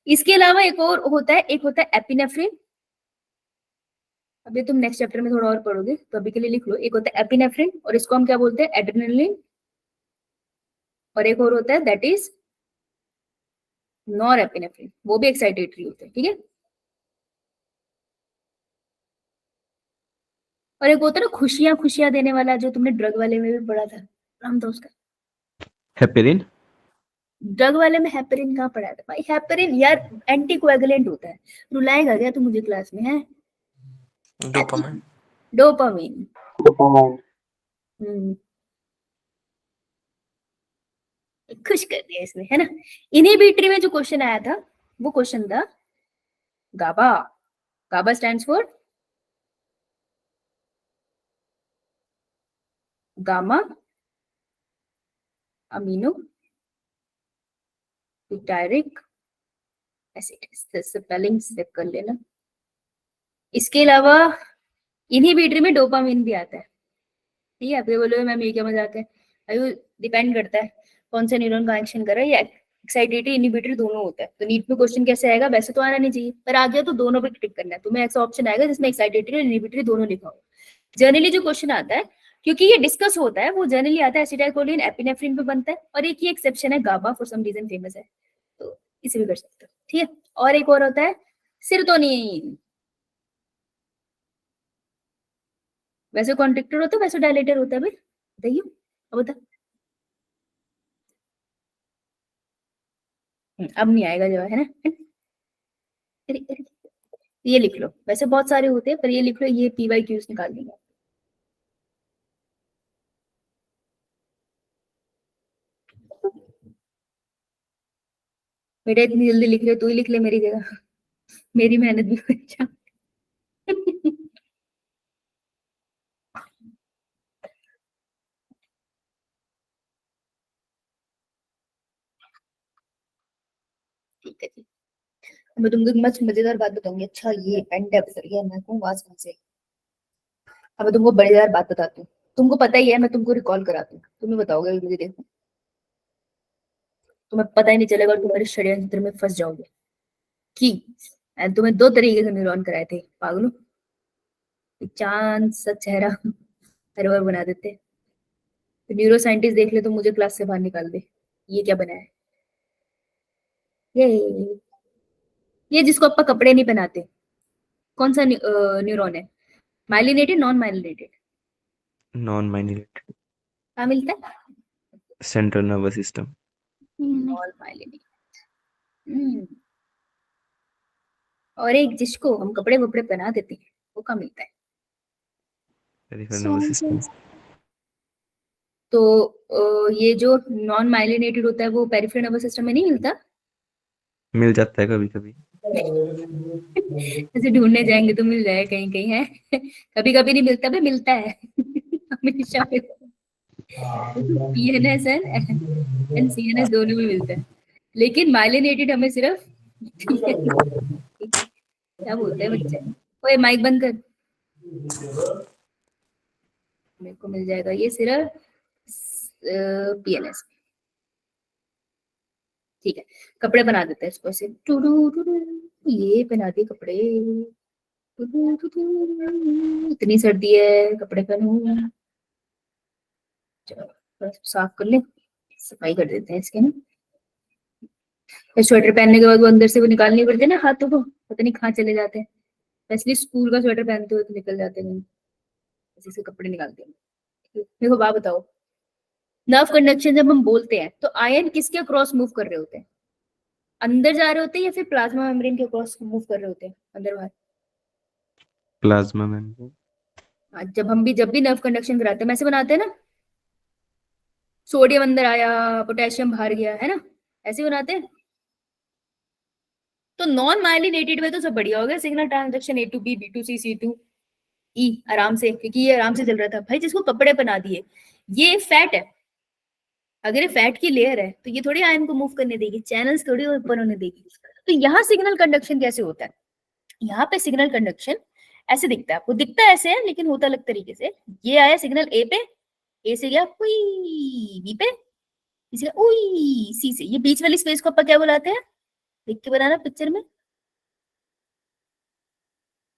इसके अलावा एक और होता है, एक होता है एपिनेफ्रिन। अभी तुम नेक्स्ट चैप्टर में थोड़ा और पढ़ोगे, तो अभी के लिए लिख लो। एक होता है एपिनेफ्रिन और इसको हम क्या बोलते हैं, एड्रेनलिन। और एक और होता है दैट इज नॉरएपिनेफ्रिन, वो भी एक्साइटेटरी होते हैं। ठीक है, और एक होता है ना खुशियां खुशियां देने वाला, जो तुमने ड्रग वाले में भी पढ़ा था, नाम था उसका। हेपेरिन। ड्रग वाले में हेपेरिन कहाँ पढ़ा था भाई? हेपेरिन यार एंटीकोएगुलेंट होता है। रुलाएगा क्या तू मुझे क्लास में? है डोपामाइन। डोपामिन। खुश कर दिया इसने, है ना। इनहिबिटरी में जो क्वेश्चन आया था वो क्वेश्चन था GABA. GABA stands for gamma amino butyric acid. Spelling save कर लेना। इसके अलावा इनहिबिटरी में डोपामिन भी आता है। ठीक है, आप ये बोलोगे मैम ये क्या मजाक है? अयो डिपेंड करता है कौन सा न्यूरॉन का एक्शन कर रहा है। ये एक्साइटेटरी इनहिबिटरी दोनों होता है। तो नीट में क्वेश्चन कैसे आएगा? वैसे तो आना नहीं चाहिए, पर आ गया तो दोनों पे टिक करना है। तुम्हें ऐसा ऑप्शन आएगा जिसमें एक्साइटेटरी और इनहिबिटरी दोनों लिखा हो। जनरली जो क्वेश्चन आता है, क्योंकि ये डिस्कस होता है, वो जनरली आता है एसिटाइलकोलिन एपिनेफ्रिन पे बनता है, और एक ही एक्सेप्शन है गाबा, फॉर सम रीजन फेमस है, तो इसे भी कर सकते हो। ठीक है, और एक और होता है सिरोटोनिन। वैसे कॉन्ट्रिक्टर होता है, वैसे डायलेटर होता है भाई, बताइए अब बता। अब नहीं आएगा जवाब, है ना। अरे अरे, ये लिख लो, वैसे बहुत सारे होते हैं पर ये लिख लो, ये PYQs निकाल देंगे। बेटा इतनी जल्दी लिख रहे हो, तू ही लिख ले मेरी जगह, मेरी मेहनत भी हो जाए। ठीक है जी, मैं तुमको एक मस्त मजेदार बात बताऊंगी। अच्छा ये पेन टैप सर गया, मैं कहूँ आवाज कहाँ से आई? अब मैं तुमको मजेदार बात बताती हूँ। तुमको पता ही है, मैं तुमको रिकॉल कराती हूँ, तुम्हें बताओगे मुझे, देखो तुम्हें पता ही नहीं चलेगा और तुम्हारे षड्यंत्र में फंस जाओगे। कि मैंने तुम्हें दो तरीके से न्यूरॉन कराए थे पागलों, एक चांद सा चेहरा हर बार बना देते। तो न्यूरो साइंटिस्ट देख ले तो मुझे क्लास से बाहर निकाल दे। ये क्या बनाया है? ये जिसको अपन कपड़े नहीं पहनाते, कौन सा न्यूरॉन है? Myelinated, non myelinated? Non myelinated. क्या मिलता है? Central nervous system. Non myelinated. और एक जिसको हम कपड़े वपड़े पहना देते हैं, वो क्या मिलता है? Peripheral nervous system. तो ये जो नॉन माइलिनेटेड होता है वो पेरिफेरल नर्वस सिस्टम में नहीं मिलता। मिल जाता है कभी कभी। ऐसे ढूंढने जाएंगे तो मिल जाए कहीं कहीं, है। कभी कभी नहीं मिलता, भी मिलता है। हमेशा PNS एंड CNS दोनों में मिलता है, लेकिन माइलिनेटेड हमें सिर्फ क्या बोलते हैं बच्चे? ओए माइक बंद कर। मेरे को मिल जाएगा ये सिर्फ PNS। ठीक है, कपड़े बना देते हैं इसको ऐसे, टुडू टुडू, ये पहना दिए कपड़े, टुडू टुडू, इतनी सर्दी है कपड़े पहनो। चलो थोड़ा साफ कर ले, सफाई कर देते हैं इसके ना। स्वेटर पहनने के बाद वो अंदर से वो निकालनी पड़ती है ना हाथों को, पता नहीं कहाँ चले जाते हैं। स्पेशली स्कूल का स्वेटर पहनते हुए तो निकल जाते हैं, ऐसे से कपड़े निकालते हैं। देखो बात बताओ, नर्व कंडक्शन जब हम बोलते हैं तो आयन किसके अक्रॉस मूव कर रहे होते हैं? अंदर जा रहे होते हैं या फिर प्लाज्मा मेम्ब्रेन के अक्रॉस मूव कर रहे होते हैं, अंदर बाहर? Plasma membrane. जब भी नर्व कंडक्शन कराते हैं, ऐसे बनाते हैं ना, सोडियम अंदर आया पोटेशियम बाहर गया, है ना, ऐसे बनाते हैं। तो नॉन माइलिनेटेड में तो सब बढ़िया हो गया, signal transaction A to B, B to C, C to E आराम से, क्योंकि ये आराम से चल रहा था। भाई जिसको कपड़े बना दिए, ये फैट है, अगर ये फैट की लेयर है तो ये थोड़ी आयन को मूव करने देगी, चैनल्स थोड़ी ऊपर होने देगी। तो यहाँ सिग्नल कंडक्शन कैसे होता है, यहाँ पे सिग्नल कंडक्शन ऐसे दिखता है, आपको दिखता है ऐसे है लेकिन होता अलग तरीके से। ये आया सिग्नल ए पे, ए से गया हुई बी पे, इसे उई सी से, ये बीच वाली स्पेस को अपन क्या बुलाते हैं, देख के बनाना पिक्चर में,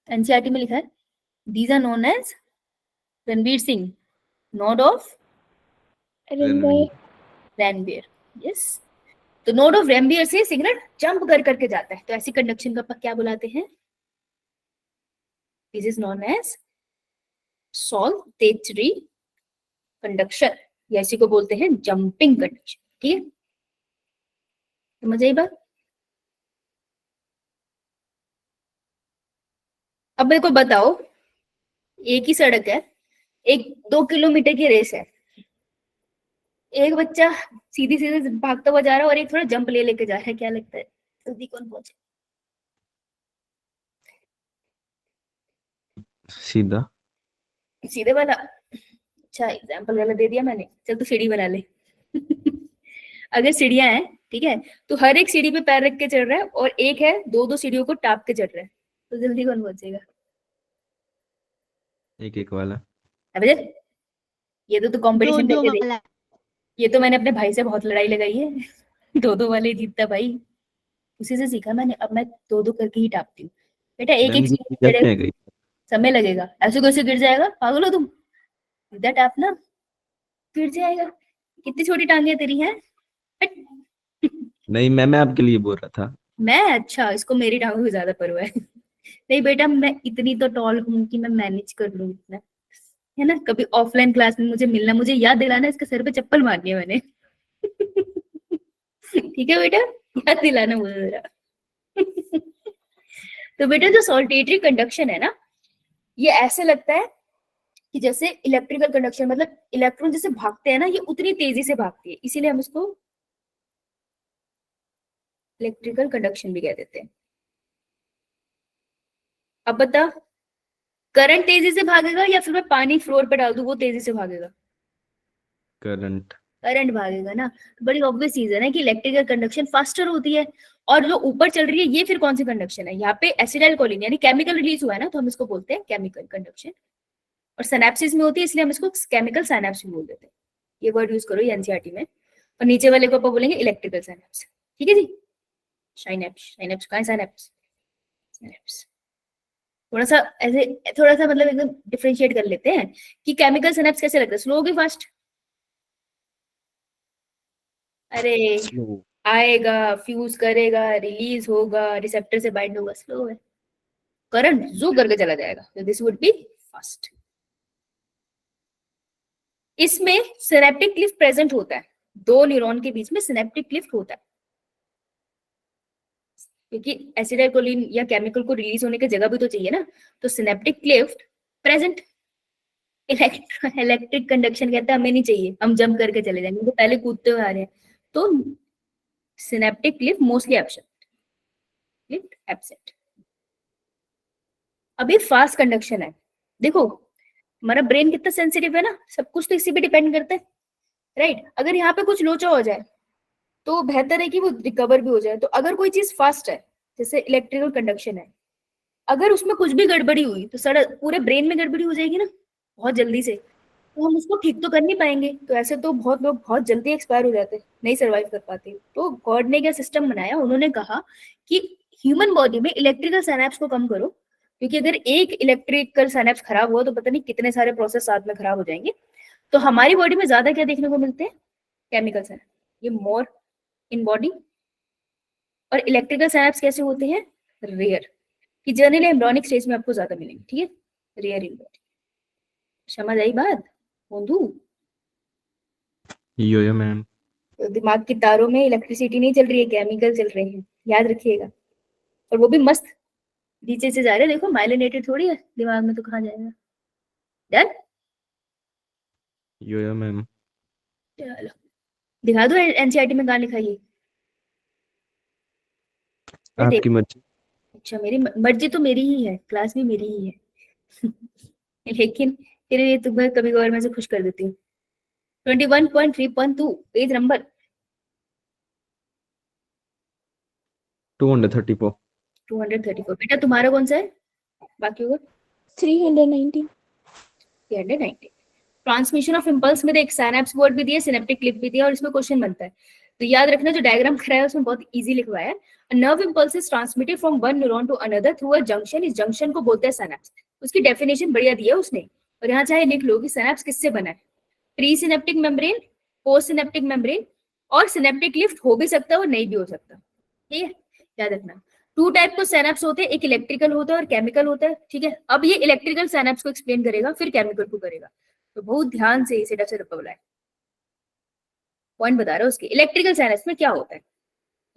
एनसीईआरटी में लिखा है, दीज आर नोन एज रणवीर सिंह node of Ranvier Ranvier. Yes, तो नोड ऑफ रैनबियर से सिग्नल जंप कर करके जाता है, तो ऐसी कंडक्शन को अपन क्या बुलाते हैं, this is known as saltatory conduction, या इसी को बोलते हैं जंपिंग कंडक्शन। ठीक है, समझ आई बात। अब मेरे को बताओ, एक ही सड़क है, एक 2 किलोमीटर की रेस है, एक बच्चा सीधी सीधी भागता हुआ जा रहा है और एक थोड़ा जंप ले लेके जा रहा है, क्या लगता है जल्दी कौन पहुंचे, सीधा। सीधे वाला। अच्छा एग्जाम्पल गलत दे दिया मैंने, चल तू सीढ़ी बना ले। अगर सीढ़ियां हैं, ठीक है, तो हर एक सीढ़ी पे पैर रख के चढ़ रहा है, और एक है दो दो सीढ़ियों को टाप के चढ़ रहा है, तो जल्दी कौन पहुंचेगा। एक एक वाला। अबे ये तो कंपटीशन दो करके देख, वाला। ये तो मैंने अपने भाई से बहुत लड़ाई लगाई है। दो दो वाले जीतता भाई, उसी से सीखा मैंने, अब मैं दो दो करके ही टापती हूँ। बेटा एक मैम एक ये सीढ़ी कैसे चढ़े, है गई? समय लगेगा, ऐसे कैसे गिर जाएगा, पागल हो तुम, सीधा टापना, गिर जाएगा, कितनी छोटी टांगे तेरी हैं। हट। नहीं मैम, मैं आपके लिए बोल रहा था। मैं, अच्छा इसको मेरी टांगों की ज्यादा परवाह है। नहीं बेटा, मैं इतनी तो टॉल हूँ कि मैं मैनेज कर लूँ इतना, है ना। कभी ऑफलाइन क्लास में मुझे मिलना, मुझे याद दिलाना, इसके सर पे चप्पल मारनी है मैंने। ठीक है बेटा, याद दिलाना मुझे जरा। तो बेटा जो सॉल्टेटरी कंडक्शन है ना, ये ऐसे लगता है कि जैसे इलेक्ट्रिकल कंडक्शन, मतलब इलेक्ट्रॉन जैसे भागते हैं ना, ये उतनी तेजी से भागती है, इसीलिए हम इसको इलेक्ट्रिकल कंडक्शन भी कह देते हैं। अब बता, करंट तेजी से भागेगा या फिर मैं पानी फ्लोर पे डाल दूं वो तेजी से भागेगा, करंट। करंट भागेगा ना। तो बड़ी ऑब्वियस चीज है ना कि इलेक्ट्रिकल कंडक्शन फास्टर होती है। और जो ऊपर चल रही है ये फिर कौन सी कंडक्शन है, यहाँ पे एसिडाइल कोलिन यानी केमिकल रिलीज हुआ है ना, तो हम इसको बोलते हैं केमिकल कंडक्शन। और सिनेप्सिस में होती है, इसलिए हम इसको केमिकल साइनेप्स भी बोल देते हैं। ये वर्ड यूज करो एनसीईआरटी में। और नीचे वाले को अपन बोलेंगे इलेक्ट्रिकल साइनेप्स। ठीक है जी, साइनेप्स, साइनेप्स कहाँ है, साइनेप्स, साइनेप्स। थोड़ा सा ऐसे, थोड़ा सा मतलब एकदम डिफरेंशिएट कर लेते हैं कि केमिकल सिनेप्स कैसे लगता है, स्लो होगी फास्ट, अरे स्लो। आएगा, फ्यूज करेगा, रिलीज होगा, रिसेप्टर से बाइंड होगा, स्लो है, करंट जो करके चला जाएगा, तो दिस वुड बी फास्ट। इसमें सिनेप्टिक क्लिफ्ट प्रेजेंट होता है, दो न्यूरॉन के बीच में सिनेप्टिक क्लिफ्ट होता है, क्योंकि एसिटाइलकोलिन या केमिकल को रिलीज होने की जगह भी तो चाहिए ना, तो synaptic Clift present. Electric conduction कहते हैं हमें नहीं चाहिए, हम जंप करके चले जाएंगे, तो पहले कूदते हुए आ रहे हैं, तो synaptic Clift mostly absent, Clift absent. अभी फास्ट कंडक्शन है, देखो हमारा ब्रेन कितना सेंसिटिव है ना, सब कुछ तो इसी पे डिपेंड करता है, राइट। अगर यहाँ पे कुछ लोचा हो जाए तो बेहतर है कि वो रिकवर भी हो जाए। तो अगर कोई चीज फास्ट है, जैसे इलेक्ट्रिकल कंडक्शन है, अगर उसमें कुछ भी गड़बड़ी हुई तो सड़क पूरे ब्रेन में गड़बड़ी हो जाएगी ना बहुत जल्दी से, तो हम उसको ठीक तो कर नहीं पाएंगे। तो ऐसे तो बहुत लोग बहुत जल्दी एक्सपायर हो जाते, नहीं सर्वाइव कर पाते। तो गॉड ने क्या सिस्टम बनाया, उन्होंने कहा कि ह्यूमन बॉडी में इलेक्ट्रिकल साइनेप्स को कम करो, क्योंकि अगर एक इलेक्ट्रिकल साइनेप्स खराब हुआ तो पता नहीं कितने सारे प्रोसेस साथ में खराब हो जाएंगे। तो हमारी बॉडी में ज्यादा क्या देखने को मिलते हैं, केमिकल साइनेप्स, ये मोर इन बॉडी। और इलेक्ट्रिकल साइनेप्स कैसे होते हैं, रेयर, कि जनरली एम्ब्रियोनिक स्टेज में आपको ज्यादा मिलेंगे, ठीक है, रेयर इन बॉडी। समझ आई बात बंधु। यो मैम। तो दिमाग की तारों में इलेक्ट्रिसिटी नहीं चल रही है, केमिकल चल रहे हैं, याद रखिएगा। और वो भी मस्त नीचे से जा रहे हैं, देखो माइलिनेटेड थोड़ी है दिमाग में, तो कहाँ जाएगा। डन, यो मैम। चलो दिखा दो एनसीईआरटी में कहाँ लिखा है ये। मैं देख आपकी मर्जी। अच्छा मेरी मर्जी तो मेरी ही है, क्लास भी मेरी ही है लेकिन फिर ये तुम्हें कभी कभार मैं से खुश कर देती हूँ। 21.3.2 पेज नंबर 234। 234। बेटा तुम्हारा कौन सा है बाकी होगा? 390 390। ट्रांसमिशन ऑफ इम्पल्स में एक साइनेप्स वर्ड भी दिया, सिनेप्टिक क्लिप भी दिया और इसमें क्वेश्चन बनता है। तो याद रखना जो डायग्राम कराया है उसमें बहुत इजी लिखवाया है। Nerve impulse is transmitted from one neuron to another through a junction. इस जंक्शन को बोलते हैं सिनेप्स। उसकी डेफिनेशन बढ़िया दी है उसने, और यहाँ चाहे लिख लो कि सिनेप्स किससे बना है। Pre synaptic membrane, postsynaptic membrane, और सिनेप्टिक लिफ्ट हो भी सकता है और नहीं भी हो सकता। ठीक है, याद रखना। टू टाइप को सिनेप्स होते हैं, एक इलेक्ट्रिकल होता है और केमिकल होता है। ठीक है, अब ये इलेक्ट्रिकल सिनेप्स को एक्सप्लेन करेगा, फिर केमिकल को करेगा, तो बहुत ध्यान से इसे डसे बोला है। पॉइंट बता रहा है उसके। इलेक्ट्रिकल सिनेप्स में क्या होता है,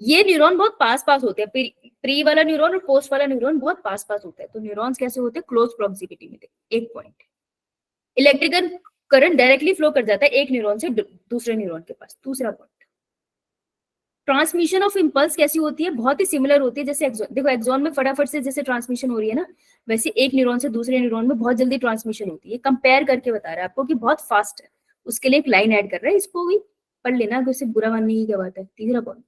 ये न्यूरॉन बहुत पास पास होते हैं। प्री वाला न्यूरॉन और पोस्ट वाला न्यूरॉन बहुत पास पास होता है। तो न्यूरॉन्स कैसे होते हैं? क्लोज प्रॉक्सिमिटी में। एक point, electrical current directly flow कर जाता है एक न्यूरॉन से दूसरे न्यूरॉन के पास। दूसरा पॉइंट, ट्रांसमिशन ऑफ इम्पल्स कैसी होती है? बहुत ही सिमिलर होती है जैसे देखो एक्सॉन में फटाफट से जैसे ट्रांसमिशन हो रही है ना, वैसे एक न्यूरॉन से दूसरे न्यूरॉन में बहुत जल्दी ट्रांसमिशन होती है। कंपेयर करके बता रहा है आपको कि बहुत फास्ट है, उसके लिए एक लाइन ऐड कर रहा है, इसको भी पढ़ लेना, तो इससे बुरा मानने की क्या बात है। तीसरा पॉइंट,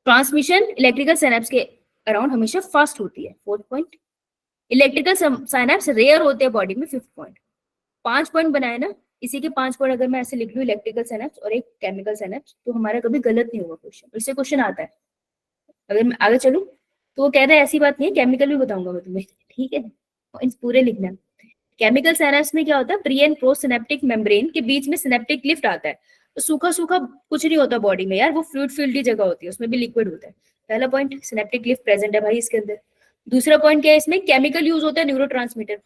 ट्रांसमिशन इलेक्ट्रिकल सिनेप्स के अराउंड हमेशा फास्ट होती है। Fourth point, electrical synapse rare होते हैं बॉडी में। फिफ्थ पॉइंट, 5 पॉइंट बनाए ना, इसी के 5 पॉइंट अगर मैं ऐसे लिख लूं, इलेक्ट्रिकल सिनेप्स और एक केमिकल सिनेप्स, तो हमारा कभी गलत नहीं होगा क्वेश्चन। इससे क्वेश्चन आता है। अगर मैं आगे चलूं तो वो कहता है ऐसी बात नहीं है, केमिकल भी बताऊंगा मैं तुम्हें। ठीक है, पॉइंट्स पूरे लिखना। केमिकल सिनेप्स में क्या होता है? Pre and post synaptic membrane के बीच में सिनेप्टिक लिफ्ट आता है। तो सूखा सूखा कुछ नहीं होता बॉडी में यार, वो फ्लूइड फील्ड जगह होती है, उसमें भी लिक्विड होता है। पहला पॉइंट, सिनेप्टिक लिफ्ट प्रेजेंट है भाई इसके अंदर। दूसरा पॉइंट क्या है? इसमें केमिकल यूज होता है, न्यूरोट्रांसमीटर।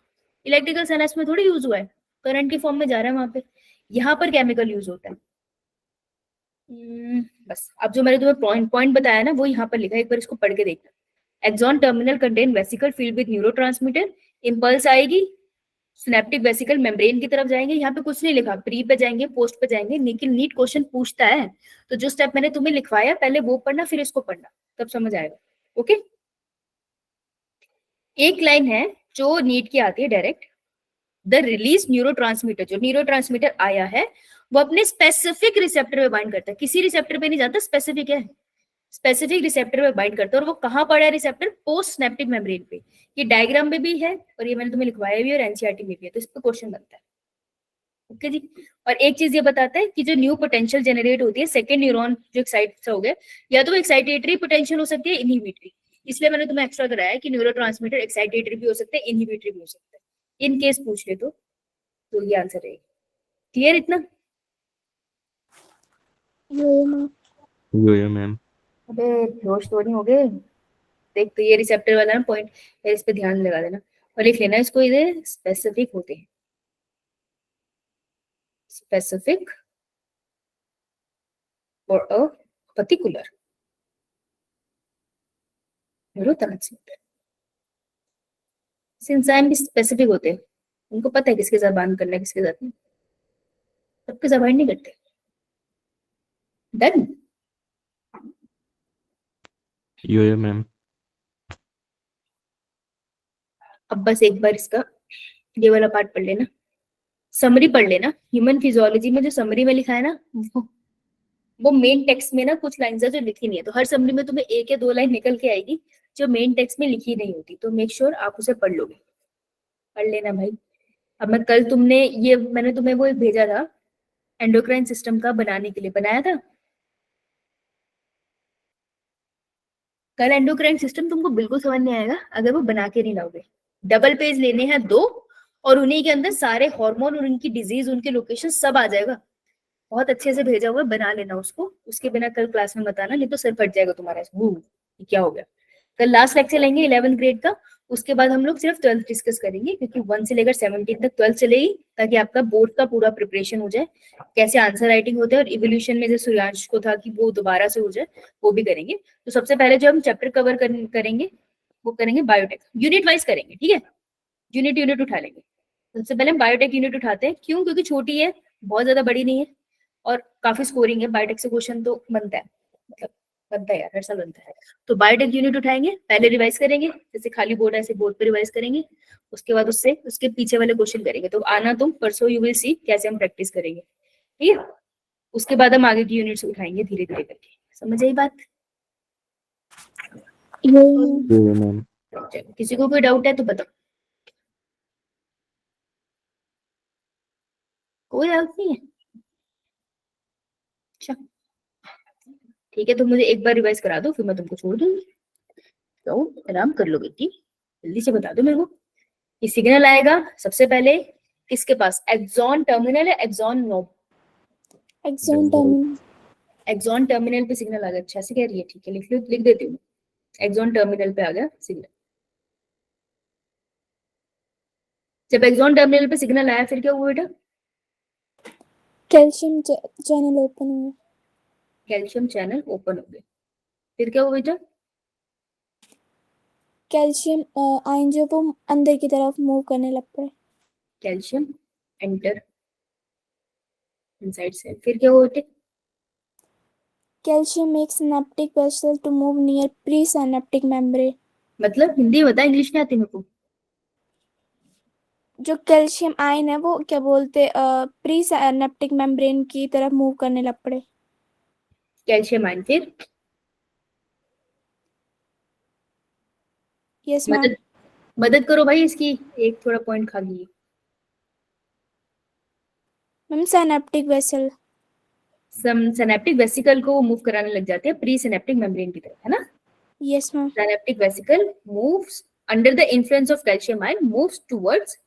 इलेक्ट्रिकल सिनेप्स में थोड़ी यूज हुआ है, करंट के फॉर्म में जा रहा है वहां पे। यहाँ पर केमिकल यूज होता है। बस अब जो मैंने तुम्हें पॉइंट बताया ना, वो यहाँ पर लिखा है, एक बार इसको पढ़ के देखना। Axon terminal contain vesicle filled with neurotransmitter. Impulse आएगी, सिनेप्टिक वेसिकल मेम्ब्रेन की तरफ जाएंगे। यहाँ पे कुछ नहीं लिखा, प्री पे जाएंगे, पोस्ट पे जाएंगे, लेकिन नीट क्वेश्चन पूछता है। तो जो स्टेप मैंने तुम्हें लिखवाया पहले वो पढ़ना, फिर इसको पढ़ना, तब समझ आएगा। ओके, एक लाइन है जो नीट की आती है डायरेक्ट, द रिलीज न्यूरोट्रांसमीटर। जो न्यूरोट्रांसमीटर आया है वो अपने स्पेसिफिक रिसेप्टर पे बाइंड करता है, किसी रिसेप्टर पे नहीं जाता, स्पेसिफिक है, स्पेसिफिक रिसेप्टर पे बाइंड करता है। और वो कहाँ पड़ा है रिसेप्टर? पोस्ट सिनेप्टिक मेम्ब्रेन पे। ये डायग्राम में भी है और ये मैंने तुम्हें लिखवाया भी और एनसीईआरटी में भी है, तो इस पे क्वेश्चन बनता है। ओके जी। और एक चीज ये बताता है कि जो न्यू पोटेंशियल जनरेट होती है, सेकंड न्यूरॉन जो एक्साइट हो गया, या तो एक्साइटेटरी पोटेंशियल हो सकती है, इनहिबिटरी। इसलिए मैंने तुम्हें एक्स्ट्रा कराया कि न्यूरोट्रांसमीटर एक्साइटेटरी भी हो सकते हैं, इनहिबिटरी भी हो सकता है। इन केस पूछ ले तो ये आंसर रहेगा। क्लियर इतना? यो मैम। अबे होश तो नहीं हो गए। देख, तो ये रिसेप्टर वाला ना पॉइंट है, इस पे ध्यान लगा देना और लिख लेना इसको। इधर स्पेसिफिक होते हैं, specific for a particular neurotransmitter. Enzyme भी स्पेसिफिक होते हैं, उनको पता है किसके साथ बांध करना है, किसके साथ नहीं। सबके साथ बाइंड नहीं करते। डन। यो मैम। अब बस एक बार इसका ये वाला पार्ट पढ़ लेना, समरी पढ़ लेना। ह्यूमन फिजियोलॉजी में जो समरी में लिखा है ना, वो मेन टेक्स्ट में ना कुछ लाइन है जो लिखी नहीं है। तो हर समरी में तुम्हें 1 या 2 लाइन निकल के आएगी जो मेन टेक्स्ट में लिखी नहीं होती। तो मेक श्योर आप उसे पढ़ लोगे, पढ़ लेना भाई। अब मैं कल मैंने तुम्हें वो एक भेजा था एंडोक्राइन सिस्टम का बनाने के लिए, बनाया था कल। एंडोक्राइन सिस्टम तुमको बिल्कुल समझ नहीं आएगा अगर वो बना के नहीं लाओगे। डबल पेज लेने हैं 2 और उन्हीं के अंदर सारे हार्मोन और उनकी डिजीज, उनके लोकेशन सब आ जाएगा। बहुत अच्छे से भेजा हुआ है, बना लेना उसको। उसके बिना कल क्लास में बताना, नहीं तो सर फट जाएगा तुम्हारा। क्या हो गया? कल लास्ट लेक्चर लेंगे 11th ग्रेड का, उसके बाद हम लोग सिर्फ 12th डिस्कस करेंगे, क्योंकि 1 से लेकर 17 तक 12th चलेगी, ताकि आपका बोर्ड का पूरा प्रिपरेशन हो जाए। कैसे आंसर राइटिंग होता है और इवोल्यूशन में जैसे सूर्यांश को था कि वो दोबारा से हो जाए, वो भी करेंगे। तो सबसे पहले जो हम चैप्टर कवर करेंगे वो करेंगे बायोटेक, यूनिट वाइज करेंगे। ठीक है, यूनिट उठा लेंगे। सबसे पहले हम बायोटेक यूनिट उठाते हैं। क्यों? क्योंकि छोटी है, बहुत ज्यादा बड़ी नहीं है और काफी स्कोरिंग है। बायोटेक से क्वेश्चन तो बनता है, मतलब बनता है यार, हर साल बनता है। तो बायोटेक यूनिट उठाएंगे, पहले रिवाइज करेंगे, जैसे खाली बोर्ड है ऐसे बोर्ड पे रिवाइज करेंगे, उसके बाद उससे उसके पीछे वाले क्वेश्चन करेंगे। तो आना तुम परसों, यू विल सी कैसे हम प्रैक्टिस करेंगे, ठीक है। उसके बाद हम आगे की यूनिट्स उठाएंगे धीरे धीरे करके। समझ आई बात? यो मैम। चलो, किसी को कोई डाउट है तो बताओ। कोई डाउट नहीं है? अच्छा ठीक है, तो मुझे एक बार रिवाइज करा दो, फिर मैं तुमको छोड़ दूंगी। तो आराम कर लो बेटी, जल्दी से बता दो मेरे को। ये सिग्नल आएगा सबसे पहले किसके पास, एक्सॉन टर्मिनल या axon node? Axon terminal. Axon terminal पे सिग्नल आ गया, अच्छा से कह रही है, ठीक है, लिख देती हूँ। एक्सॉन टर्मिनल पे आ गया सिग्नल। जब एक्सॉन टर्मिनल पे सिग्नल आया फिर क्या हुआ बेटा? कैल्शियम चैनल ओपन हुआ। कैल्शियम चैनल ओपन हो गए। फिर क्या हुआ बेटा? कैल्शियम आयन जो वो अंदर की तरफ मूव करने लग पड़े। Calcium enter inside cell. फिर क्या हुआ बेटे? Calcium makes synaptic vessel to move near presynaptic membrane. मतलब हिंदी बता, इंग्लिश नहीं आती मेरे को। जो कैल्शियम आयन है वो क्या बोलते प्री सिनेप्टिक मेम्ब्रेन की तरफ मूव करने लग पड़े। Calcium ion. फिर यस मैम। मदद मदद करो भाई इसकी, एक थोड़ा पॉइंट खा गई। Ma'am synaptic vessel. Synaptic vesicle को मूव कराने लग जाते हैं प्री सिनेप्टिक मेम्ब्रेन की तरफ, है ना। Yes ma'am. Synaptic vesicle moves under the influence of calcium ion moves towards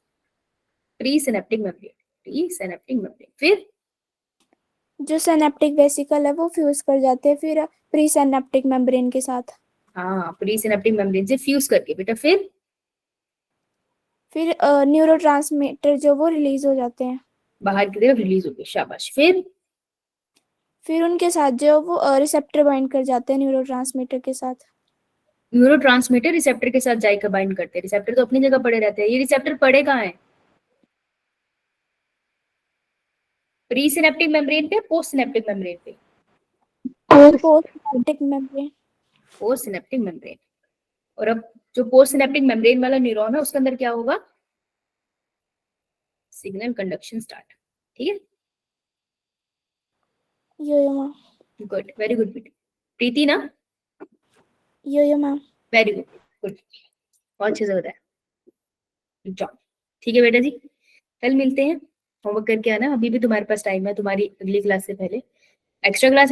pre synaptic membrane. Pre synaptic membrane. फिर जो सिनेप्टिक वेसिकल है वो फ्यूज कर जाते हैं फिर प्री सिनेप्टिक मेम्ब्रेन के साथ। हाँ, प्री सिनेप्टिक मेम्ब्रेन से फ्यूज करके बेटा। फिर न्यूरोट्रांसमीटर जो वो रिलीज हो जाते हैं। बाहर की तरफ रिलीज हो गए, शाबाश। फिर उनके साथ जो वो रिसेप्टर बाइंड कर जाते हैं न्यूरोट्रांसमीटर के साथ। न्यूरोट्रांसमीटर रिसेप्टर के साथ जाकर बाइंड करते हैं। रिसेप्टर तो अपनी जगह पड़े रहते हैं, ये रिसेप्टर पड़े कहाँ है? प्री सिनेप्टिक मेम्ब्रेन पे, पोस्ट सिनेप्टिक मेम्ब्रेन पे? Post synaptic membrane. Postsynaptic membrane. और अब जो पोस्ट सिनेप्टिक मेम्ब्रेन वाला न्यूरॉन है उसके अंदर क्या होगा? Signal conduction start. ठीक है, यो मैम। गुड, वेरी गुड बेटा। प्रीति ना? यो मैम। वेरी गुड, गुड, बहुत अच्छे से बताया। Good job. ठीक है बेटा जी, कल मिलते हैं। होमवर्क करके आना, अभी भी तुम्हारे पास टाइम है, तुम्हारी अगली क्लास से पहले। Extra class